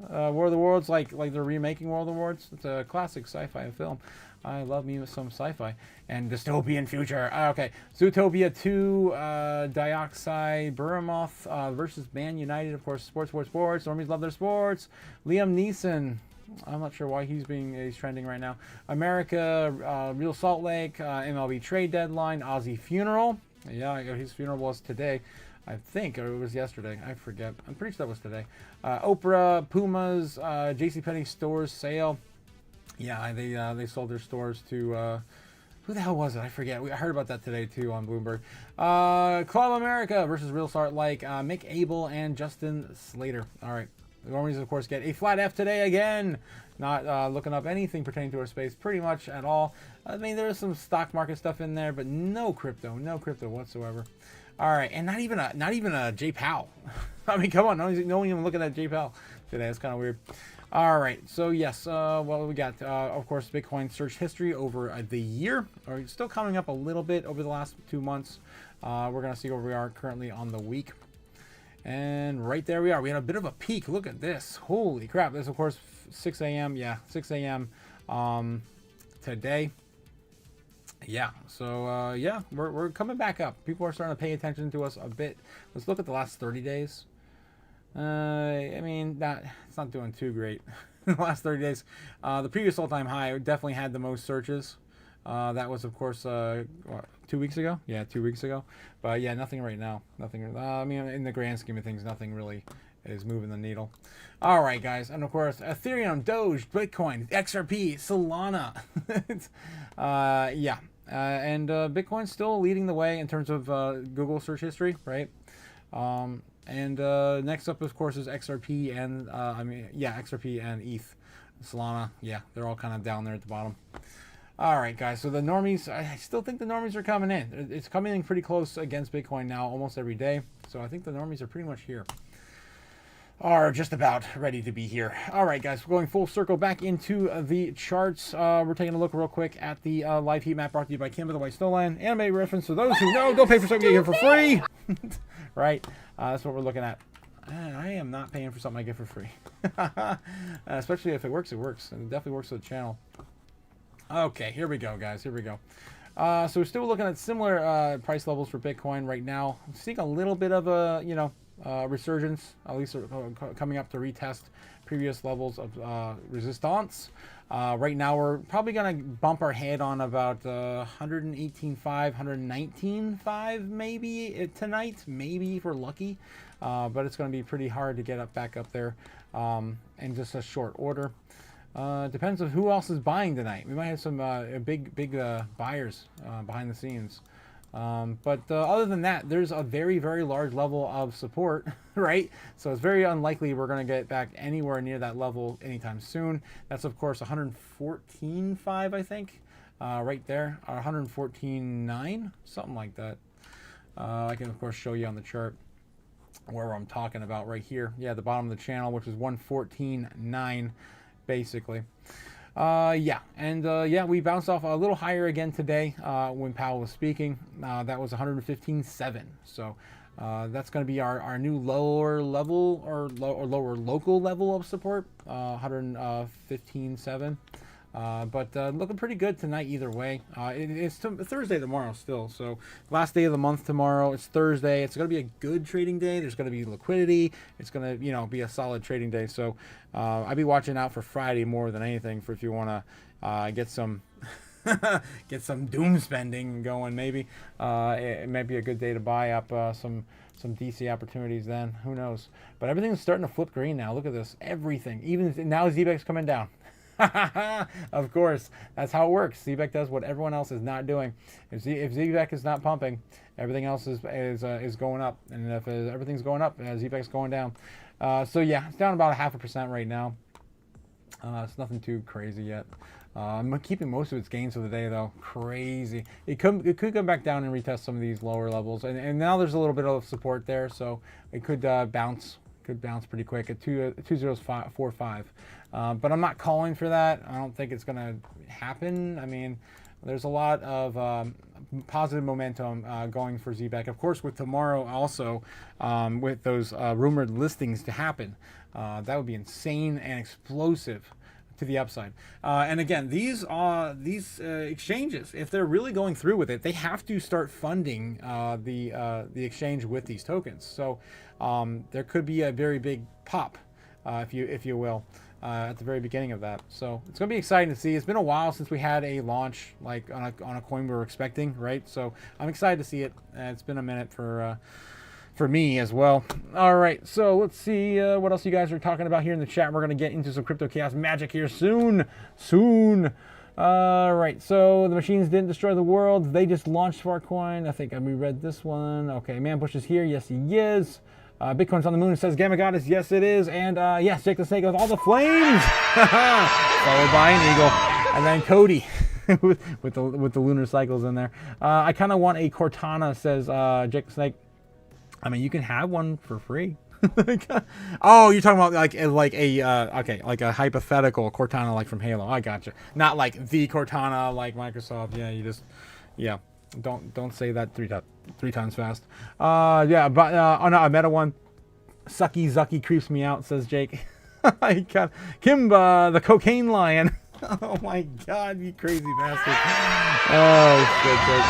War of the Worlds, like they're remaking War of the Worlds. It's a classic sci-fi film. I love me with some sci-fi and dystopian future. Okay, Zootopia 2, Dioxide, Burmoth versus Man United. Of course, sports. Normies love their sports. Liam Neeson. I'm not sure why he's trending right now. America, Real Salt Lake, MLB trade deadline, Ozzy funeral. Yeah, his funeral was today. I think, or it was yesterday. I forget. I'm pretty sure that was today. Oprah, Pumas, JCPenney stores sale. Yeah, they sold their stores to who the hell was it? I forget. I heard about that today too on Bloomberg. Club America versus Real Salt Lake. Mick Abel and Justin Slater. All right. The Normies, of course, get a flat F today again. Not looking up anything pertaining to our space pretty much at all. I mean, there's some stock market stuff in there, but no crypto whatsoever. All right, and not even a J Powell. I mean, come on, no one even looking at J Powell today. It's kind of weird. All right, so yes, what we got? Of course, Bitcoin search history over the year, or still coming up a little bit over the last 2 months. We're gonna see where we are currently on the week. And right there we are. We had a bit of a peak. Look at this. Holy crap. This, of course, 6 a.m. Yeah, 6 a.m. Today. Yeah, so, yeah, we're coming back up. People are starting to pay attention to us a bit. Let's look at the last 30 days. I mean, it's not doing too great. The last 30 days. The previous all-time high definitely had the most searches. That was, of course, what, 2 weeks ago? Yeah, 2 weeks ago. But yeah, nothing right now. Nothing. I mean, in the grand scheme of things, nothing really is moving the needle. All right, guys. And of course, Ethereum, Doge, Bitcoin, XRP, Solana. Yeah. And Bitcoin's still leading the way in terms of Google search history, right? And next up, of course, is XRP and, XRP and ETH. Solana, yeah, they're all kind of down there at the bottom. All right, guys, so the normies, I still think the normies are coming in. It's coming in pretty close against Bitcoin now almost every day. So I think the normies are pretty much here. Are just about ready to be here. All right, guys, we're going full circle back into the charts. We're taking a look real quick at the live heat map brought to you by Kim of the White Snowland. Anime reference for those who know. Don't pay for something you get here for free. Right? That's what we're looking at. I am not paying for something I get for free. Especially if it works, it works. And it definitely works for the channel. Okay, here we go, guys. Here we go. So we're still looking at similar price levels for Bitcoin right now. I'm seeing a little bit of a, resurgence, at least coming up to retest previous levels of resistance. Right now, we're probably going to bump our head on about 118.5, 119.5 maybe tonight, maybe if we're lucky. But it's going to be pretty hard to get back up there in just a short order. Depends on who else is buying tonight. We might have some big buyers behind the scenes. But other than that, there's a very, very large level of support, right? So it's very unlikely we're going to get back anywhere near that level anytime soon. That's, of course, 114.5, I think, right there, or 114.9, something like that. I can, of course, show you on the chart where I'm talking about right here. Yeah, the bottom of the channel, which is 114.9. Basically. Yeah, and yeah, we bounced off a little higher again today when Powell was speaking. That was 115.7. So that's going to be our new lower level or lower local level of support, 115.7. But looking pretty good tonight either way. It's Thursday tomorrow still, so last day of the month tomorrow. It's Thursday. It's going to be a good trading day. There's going to be liquidity. It's going to be a solid trading day. So I'll be watching out for Friday more than anything for if you want to get some get some doom spending going. Maybe it might be a good day to buy up some DC opportunities. Then who knows? But everything's starting to flip green now. Look at this. Everything. Even now, ZEBEC's coming down. Of course, that's how it works. ZEBEC does what everyone else is not doing. If ZEBEC is not pumping, everything else is going up, and if everything's going up, ZEBEC's going down. So yeah, it's down about 0.5% right now. It's nothing too crazy yet. I'm keeping most of its gains for the day though. Crazy. It could come back down and retest some of these lower levels, and now there's a little bit of support there, so it could bounce. Could bounce pretty quick at 2.045. But I'm not calling for that. I don't think it's going to happen. I mean, there's a lot of positive momentum going for ZEBEC. Of course, with tomorrow also, with those rumored listings to happen, that would be insane and explosive to the upside. And again, these exchanges, if they're really going through with it, they have to start funding the exchange with these tokens. So there could be a very big pop, if you will, at the very beginning of that. So it's going to be exciting to see. It's been a while since we had a launch like on a coin we were expecting, right? So I'm excited to see it. It's been a minute for me as well. All right, so let's see what else you guys are talking about here in the chat. We're going to get into some Crypto Chaos magic here soon. All right, so the machines didn't destroy the world. They just launched Farcoin. I think we read this one. Okay, Man Bush is here. Yes, he is. Bitcoin's on the moon, says Gamma Goddess. Yes, it is. And yes, Jake the Snake with all the flames. Followed by an eagle. And then Cody with the lunar cycles in there. I kind of want a Cortana, says Jake the Snake. I mean, you can have one for free. Oh, you're talking about like a hypothetical Cortana like from Halo. I gotcha. Not like the Cortana like Microsoft. Yeah, don't say that three times fast. Yeah, but oh no, I met one. Sucky Zucky creeps me out, says Jake. I got Kimba, the cocaine lion. Oh my God, you crazy bastard. Oh shit, Jake.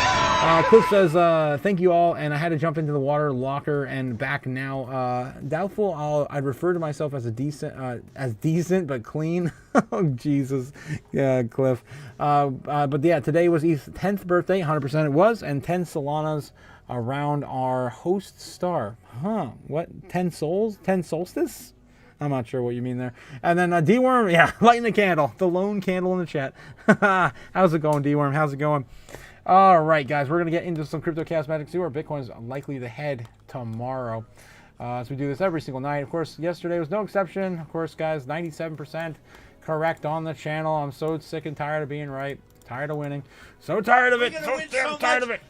Cliff says, thank you all, and I had to jump into the water locker and back now. Doubtful I'd refer to myself as decent but clean. Oh Jesus. Yeah, Cliff. But yeah, today was Eve's 10th birthday, 100% it was, and 10 Solanas around our host star. Huh, what, 10 souls? 10 solstice? I'm not sure what you mean there. And then D-Worm, yeah, lighting the candle. The lone candle in the chat. How's it going, D-Worm? How's it going? All right, guys, we're going to get into some Crypto Chaos magic. See where Bitcoin is likely to head tomorrow. So we do this every single night. Of course, yesterday was no exception. Of course, guys, 97% correct on the channel. I'm so sick and tired of being right. Tired of winning. So tired of it. So damn tired of it.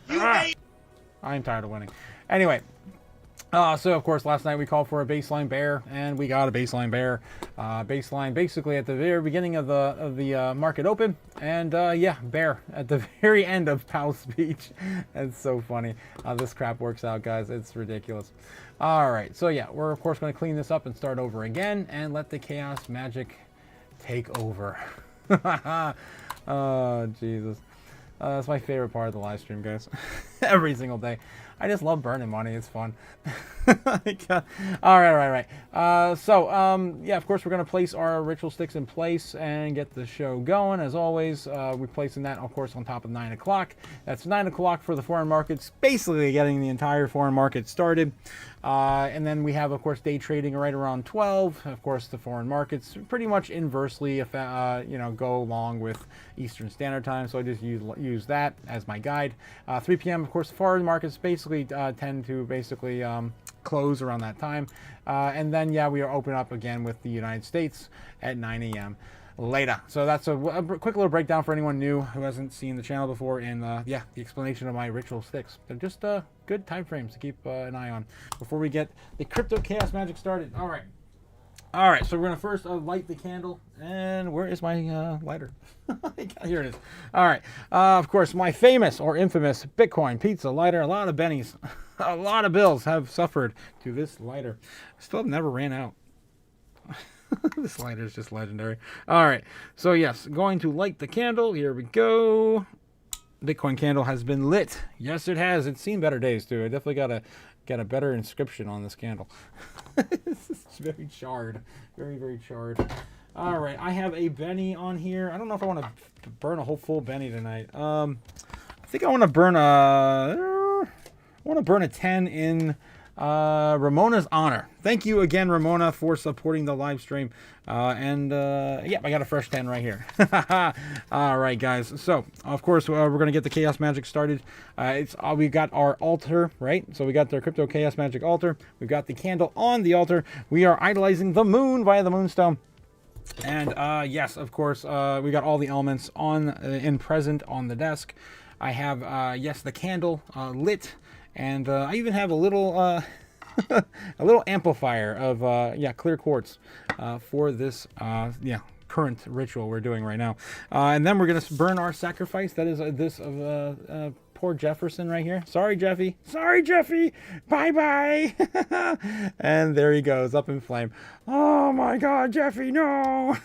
I'm tired of winning. Anyway. So, of course, last night we called for a baseline bear, and we got a baseline bear. Baseline basically at the very beginning of the market open, and yeah, bear at the very end of Powell's speech. It's so funny how this crap works out, guys. It's ridiculous. All right, so yeah, we're, of course, going to clean this up and start over again and let the chaos magic take over. Oh, Jesus. That's my favorite part of the live stream, guys. Every single day. I just love burning money. It's fun. All right. So, yeah, of course, we're going to place our ritual sticks in place and get the show going. As always, we're placing that, of course, on top of 9 o'clock. That's 9 o'clock for the foreign markets, basically getting the entire foreign market started. And then we have, of course, day trading right around 12. Of course, the foreign markets pretty much inversely, go along with Eastern Standard Time. So I just use that as my guide. 3 p.m., of course, the foreign markets basically tend to close around that time. And then, yeah, we are open up again with the United States at 9 a.m. later. So that's a quick little breakdown for anyone new who hasn't seen the channel before, and yeah, the explanation of my ritual sticks. They're just good time frames to keep an eye on before we get the Crypto Chaos magic started. All right, so we're going to first light the candle. And where is my lighter? Here it is. All right. Of course, my famous or infamous Bitcoin pizza lighter. A lot of bennies, a lot of bills have suffered to this lighter. I still have never ran out. This lighter is just legendary. All right. So, yes, going to light the candle. Here we go. Bitcoin candle has been lit. Yes, it has. It's seen better days, too. I definitely got a better inscription on this candle. It's very charred. Very, very charred. All right. I have a Benny on here. I don't know if I want to burn a whole full Benny tonight. I think I want to burn a 10 in Ramona's honor. Thank you again, Ramona, for supporting the live stream. Yeah, I got a fresh 10 right here. All right, guys. So, of course, we're going to get the Chaos Magic started. We got our altar, right? So we got the Crypto Chaos Magic altar. We've got the candle on the altar. We are idolizing the moon via the moonstone. And yes, of course, we got all the elements in present on the desk. I have, yes, the candle lit. And I even have a little a little amplifier of clear quartz for this current ritual we're doing right now. And then we're going to burn our sacrifice. That is this poor Jefferson right here. Sorry, Jeffy. Sorry, Jeffy. Bye-bye. And there he goes, up in flame. Oh, my God, Jeffy, no.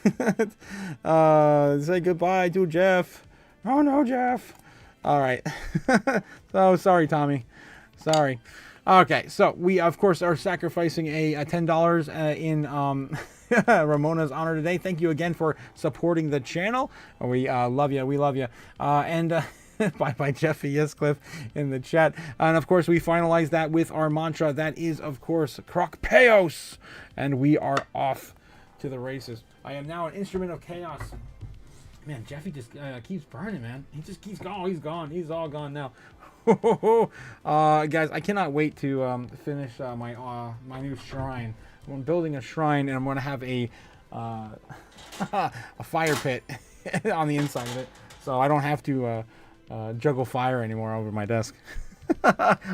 Say goodbye to Jeff. Oh, no, Jeff. All right. So, sorry, Tommy. Sorry. Okay, so we, of course, are sacrificing a $10 in Ramona's honor today. Thank you again for supporting the channel. We love you. We love you. And bye-bye, Jeffy. Yes, Cliff, in the chat. And, of course, we finalize that with our mantra. That is, of course, Croc Chaos. And we are off to the races. I am now an instrument of chaos. Man, Jeffy just keeps burning, man. He just keeps going. He's gone. He's all gone now. Guys, I cannot wait to finish my new shrine. I'm building a shrine, and I'm going to have a a fire pit on the inside of it, so I don't have to juggle fire anymore over my desk.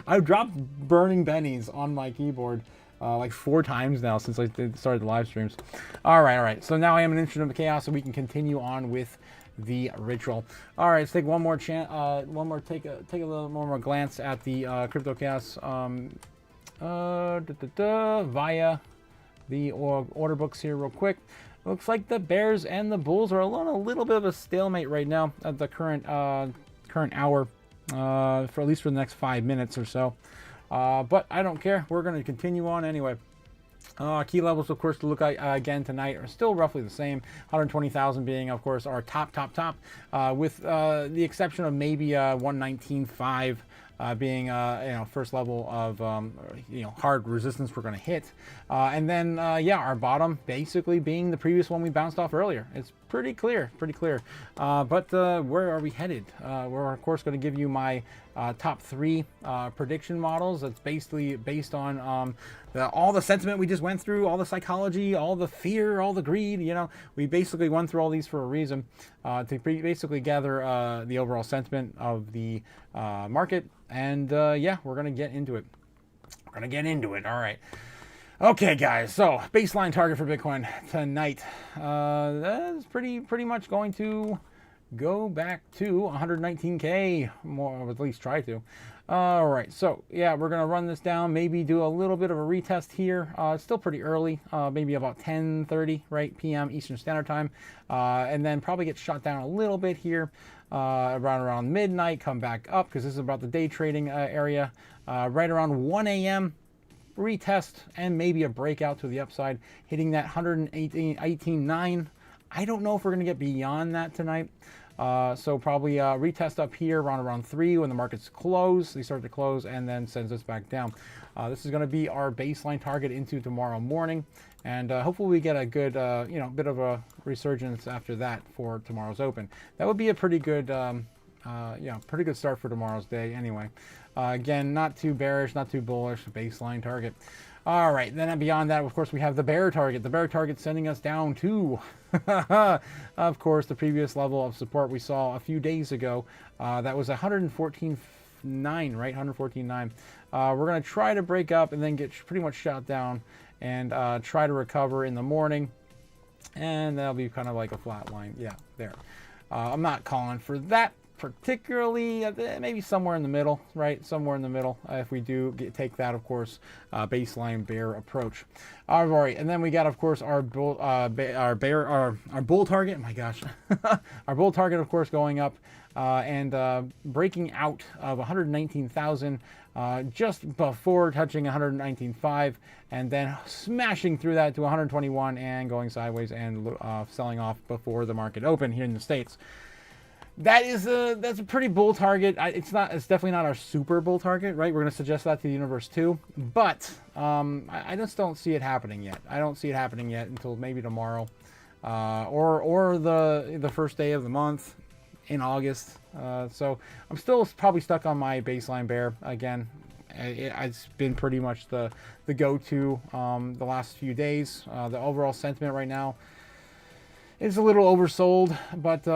I've dropped burning bennies on my keyboard like 4 times now since I started the live streams. All right. So now I am an instrument of chaos, so we can continue on with the ritual. All right, let's take one more take a little more glance at the Crypto Chaos via the order books here real quick. Looks like the Bears and the Bulls are on a little bit of a stalemate right now at the current hour, for at least for the next 5 minutes or so. But I don't care. We're going to continue on anyway. Key levels, of course, to look at again tonight are still roughly the same. 120,000 being, of course, our top, with the exception of maybe 119.5 being first level of hard resistance we're going to hit, and then our bottom basically being the previous one we bounced off earlier. It's pretty clear. But where are we headed? We're of course going to give you my top 3 prediction models. That's basically based on all the sentiment we just went through, all the psychology, all the fear, all the greed. We basically went through all these for a reason, to basically gather the overall sentiment of the market. And we're going to get into it. All right. Okay, guys. So baseline target for Bitcoin tonight. That is pretty much going to go back to 119K, more, or at least try to. All right, so we're gonna run this down, maybe do a little bit of a retest here. It's still pretty early, maybe about 10:30 p.m. Eastern Standard Time, and then probably get shot down a little bit here around midnight, come back up because this is about the day trading area, right around 1 a.m. retest and maybe a breakout to the upside, hitting that 118.9. I don't know if we're going to get beyond that tonight. So probably retest up here around 3 when the markets close. They start to close and then sends us back down. This is going to be our baseline target into tomorrow morning. And hopefully we get a good, bit of a resurgence after that for tomorrow's open. That would be a pretty good, pretty good start for tomorrow's day anyway. Again, not too bearish, not too bullish, baseline target. All right, then beyond that, of course, we have the bear target. The bear target sending us down to, of course, the previous level of support we saw a few days ago. That was 114.9, right? 114.9. We're going to try to break up and then get pretty much shot down and try to recover in the morning. And that'll be kind of like a flat line. Yeah, there. I'm not calling for that particularly, maybe somewhere in the middle, right? Somewhere in the middle, if we do take that, of course, baseline bear approach. All right, and then we got, of course, our bull target. My gosh, our bull target, of course, going up and breaking out of 119,000 just before touching 119.5, and then smashing through that to 121 and going sideways and selling off before the market open here in the States. That's a pretty bull target. It's definitely not our super bull target, right? We're going to suggest that to the universe too, but I just don't see it happening yet. I don't see it happening yet until maybe tomorrow, or the first day of the month in August. So I'm still probably stuck on my baseline bear again. It's been pretty much the go-to the last few days. The overall sentiment right now is a little oversold, but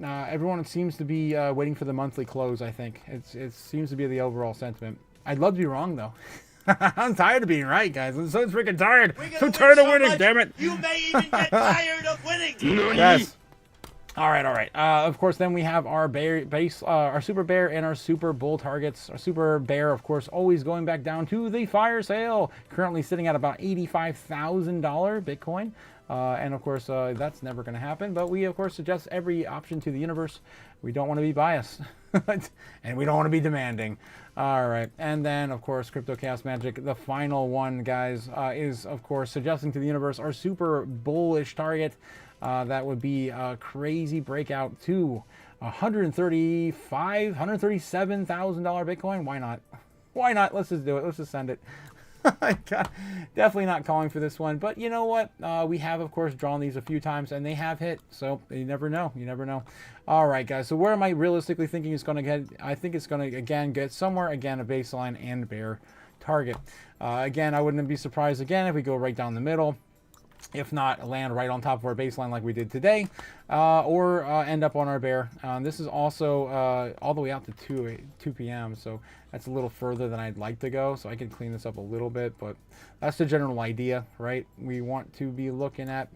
everyone seems to be waiting for the monthly close, I think. It seems to be the overall sentiment. I'd love to be wrong, though. I'm tired of being right, guys. I'm so freaking tired. So tired of winning, damn it. You may even get tired of winning. Yes. All right. Of course, then we have our our super bear and our super bull targets. Our super bear, of course, always going back down to the fire sale. Currently sitting at about $85,000 Bitcoin. And of course, that's never going to happen. But we, of course, suggest every option to the universe. We don't want to be biased. And we don't want to be demanding. All right. And then, of course, Crypto Chaos Magic, the final one, guys, is, of course, suggesting to the universe our super bullish target. That would be a crazy breakout to $137,000 Bitcoin. Why not? Why not? Let's just do it. Let's just send it. Definitely not calling for this one, but you know what? We have, of course, drawn these a few times, and they have hit. So you never know. You never know. All right, guys. So where am I realistically thinking it's going to get? I think it's going to again get somewhere again a baseline and bear target. Again, I wouldn't be surprised again if we go right down the middle. If not, land right on top of our baseline like we did today, or end up on our bear. This is also all the way out to 2 p.m., so that's a little further than I'd like to go, so I can clean this up a little bit, but that's the general idea, right? We want to be looking at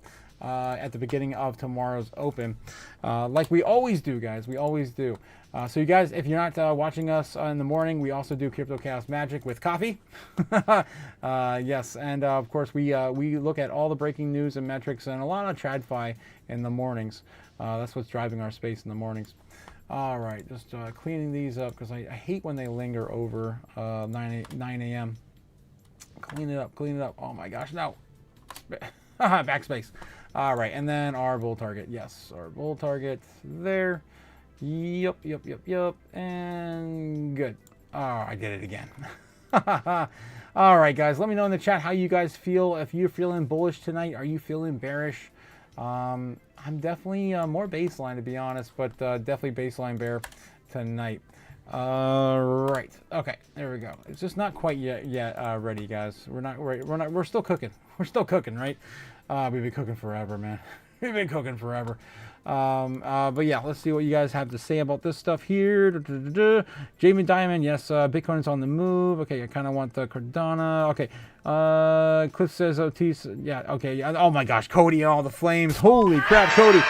the beginning of tomorrow's open, like we always do, guys. We always do. So you guys, if you're not watching us in the morning, we also do Crypto Chaos Magic with coffee. Yes, and of course we look at all the breaking news and metrics and a lot of TradFi in the mornings. That's what's driving our space in the mornings. All right, just cleaning these up because I hate when they linger over 9 a.m. Clean it up, clean it up. Oh my gosh, no. Backspace. All right, and then our bull target. Yes, our bull target there. Yep. And good. Oh, I did it again. All right, guys. Let me know in the chat how you guys feel. If you're feeling bullish tonight, are you feeling bearish? I'm definitely more baseline, to be honest, but definitely baseline bear tonight. Right. Okay. There we go. It's just not quite yet ready, guys. We're still cooking. We're still cooking, right? We've been cooking forever, man. We've been cooking forever. But yeah, let's see what you guys have to say about this stuff here. Jamie Diamond, yes, Bitcoin is on the move. Okay, I kind of want the Cardano. Okay, Cliff says Otis, yeah, okay. Oh my gosh, Cody and all the flames. Holy crap, Cody.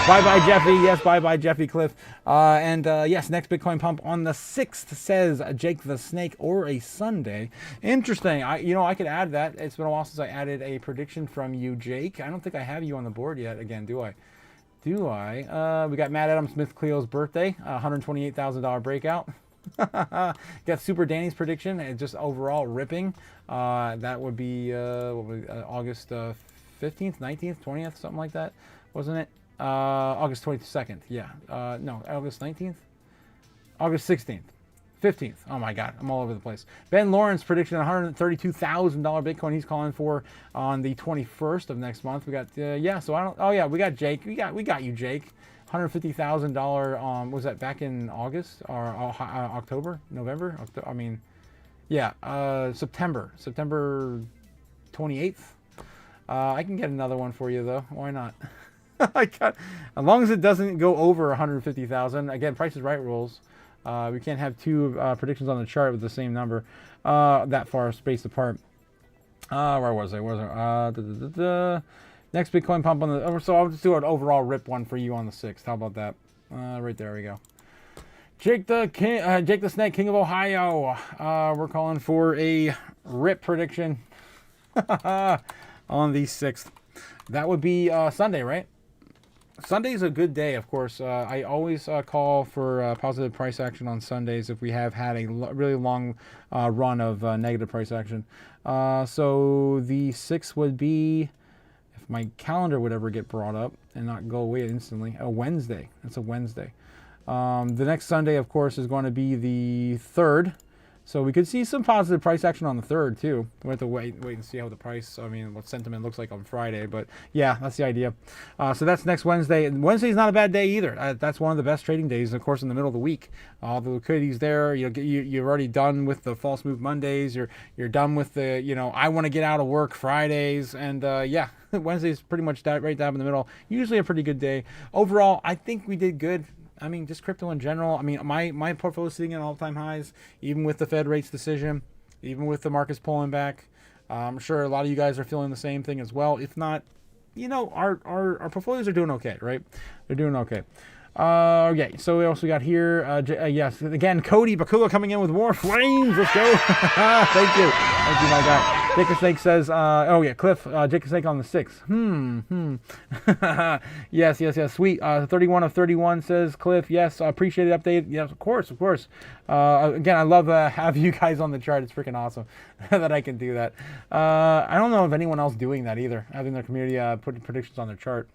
Bye-bye, Jeffy. Yes, bye-bye, Jeffy Cliff. And yes, next Bitcoin pump on the 6th, says Jake the Snake, or a Sunday. Interesting. I could add that. It's been a while since I added a prediction from you, Jake. I don't think I have you on the board yet. Again, do I? We got Matt Adam Smith Cleo's birthday, $128,000 breakout. Got Super Danny's prediction, and just overall ripping. That would be August 15th, 19th, 20th, something like that, wasn't it? August 22nd, yeah. No, August 19th? August 16th. 15th. Oh my God, I'm all over the place. Ben Lawrence prediction, $132,000 Bitcoin he's calling for on the 21st of next month. We got yeah, so I don't. Oh yeah, we got Jake. We got you, Jake. $150,000. Was that back in August or October, November? September 28th. I can get another one for you though. Why not? As long as it doesn't go over 150,000. Again, Price is Right rules. We can't have two predictions on the chart with the same number that far spaced apart. Where was I? Next Bitcoin pump on the... So I'll just do an overall rip one for you on the 6th. How about that? Right there we go. Jake the Snake, King of Ohio. We're calling for a rip prediction on the 6th. That would be Sunday, right? Sunday's a good day, of course. I always call for positive price action on Sundays if we have had a really long run of negative price action. So the 6th would be, if my calendar would ever get brought up and not go away instantly, a Wednesday. That's a Wednesday. The next Sunday, of course, is going to be the 3rd. So we could see some positive price action on the 3rd too. We have to wait and see how the price, what sentiment looks like on Friday. But yeah, that's the idea. So that's next Wednesday. And Wednesday's not a bad day either. That's one of the best trading days, of course, in the middle of the week. All the liquidity's there. You're already done with the false move Mondays. You're done with the, I want to get out of work Fridays. And yeah, Wednesday's pretty much right down in the middle. Usually a pretty good day. Overall, I think we did good. Just crypto in general. My portfolio is sitting at all-time highs, even with the Fed rates decision, even with the markets pulling back. I'm sure a lot of you guys are feeling the same thing as well. If not, you know, our portfolios are doing okay, right? They're doing okay. Okay, so we also got here, yes, again, Cody Bakula coming in with more flames. Let's go. Thank you, my guy. Jacob Snake says, oh yeah, Cliff, Jacob Snake on the 6th. Yes, sweet. 31 of 31 says Cliff, yes, appreciate the update. Yes, of course. Again, I love have you guys on the chart. It's freaking awesome that I can do that. I don't know of anyone else doing that either, having their community put predictions on their chart.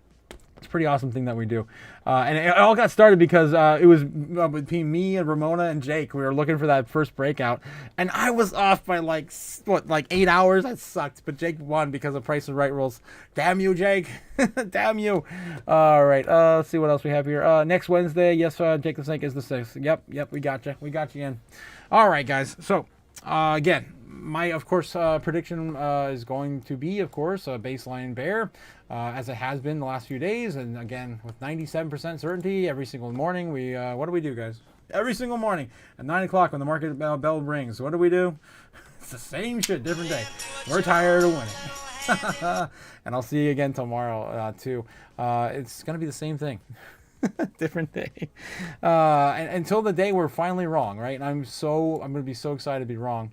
It's a pretty awesome thing that we do. And it all got started because it was between me and Ramona and Jake. We were looking for that first breakout. And I was off by like 8 hours? That sucked. But Jake won because of Price is Right rules. Damn you, Jake. Damn you. All right. Let's see what else we have here. Next Wednesday. Yes, Jake the Snake is the 6th. Yep. We got you. We got you in. All right, guys. So, again, my, of course, prediction is going to be, of course, a baseline bear, as it has been the last few days. And again, with 97% certainty, every single morning, we, what do we do, guys? Every single morning at 9 o'clock when the market bell rings, what do we do? It's the same shit, different day. We're tired of winning. And I'll see you again tomorrow, too. It's going to be the same thing. Different day. And until the day we're finally wrong, right? And I'm going to be so excited to be wrong.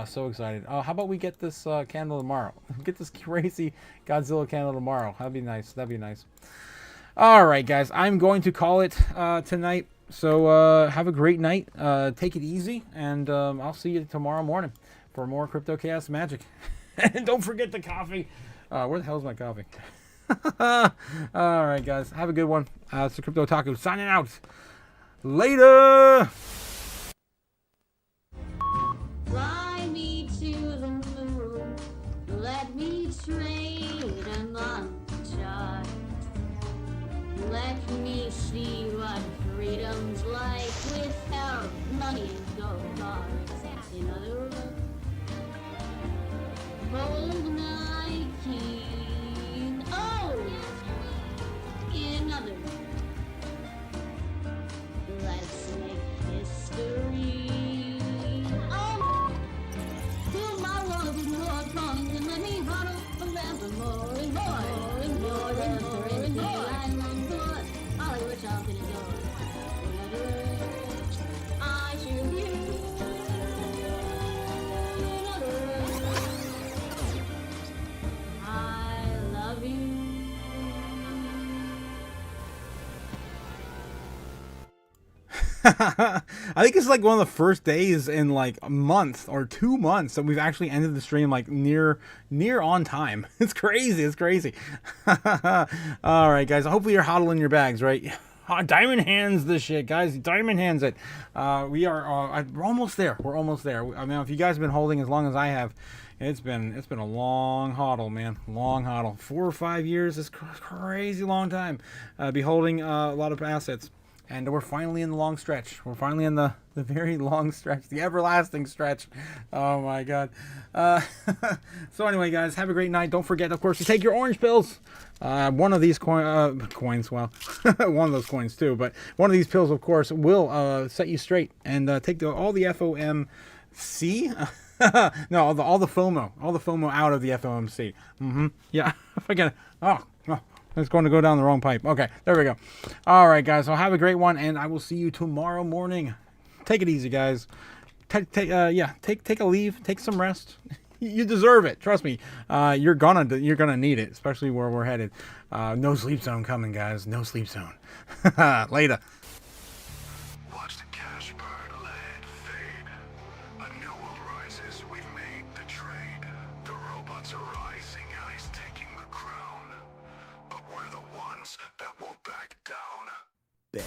So excited. How about we get this candle tomorrow? Get this crazy Godzilla candle tomorrow. That'd be nice. All right, guys. I'm going to call it tonight. So have a great night. Take it easy. And I'll see you tomorrow morning for more Crypto Chaos magic. And don't forget the coffee. Where the hell is my coffee? All right, guys. Have a good one. It's the Crypto Otaku signing out. Later. Fly me to the moon, let me trade among the stars. Let me see what freedom's like without money and gold bars. In other words, hold my king. Oh! In other words, let's make history. I think it's like one of the first days in like a month or 2 months that we've actually ended the stream like near on time. It's crazy. All right, guys. Hopefully you're hodling your bags, right? Diamond hands this shit, guys. Diamond hands it. We're almost there. We're almost there. I mean, if you guys have been holding as long as I have, it's been a long hodl, man. Long hodl. 4 or 5 years is crazy long time. Be holding a lot of assets. And we're finally in the long stretch. We're finally in the very long stretch, the everlasting stretch. Oh my God. So anyway, guys, have a great night. Don't forget, of course, to take your orange pills. One of these coins, well, one of those coins too, but one of these pills, of course, will set you straight and take all the FOMC. No, all the FOMO out of the FOMC. Yeah, forget it. Oh. It's going to go down the wrong pipe. Okay, there we go. All right, guys. So have a great one, and I will see you tomorrow morning. Take it easy, guys. Take a leave. Take some rest. You deserve it. Trust me. You're gonna need it, especially where we're headed. No sleep zone coming, guys. No sleep zone. Later. Watch the cash burn, lead fade. A new world rises. We've made the trade. The robots are rising. He's taking the crown. But we're the ones that won't back down. Bet.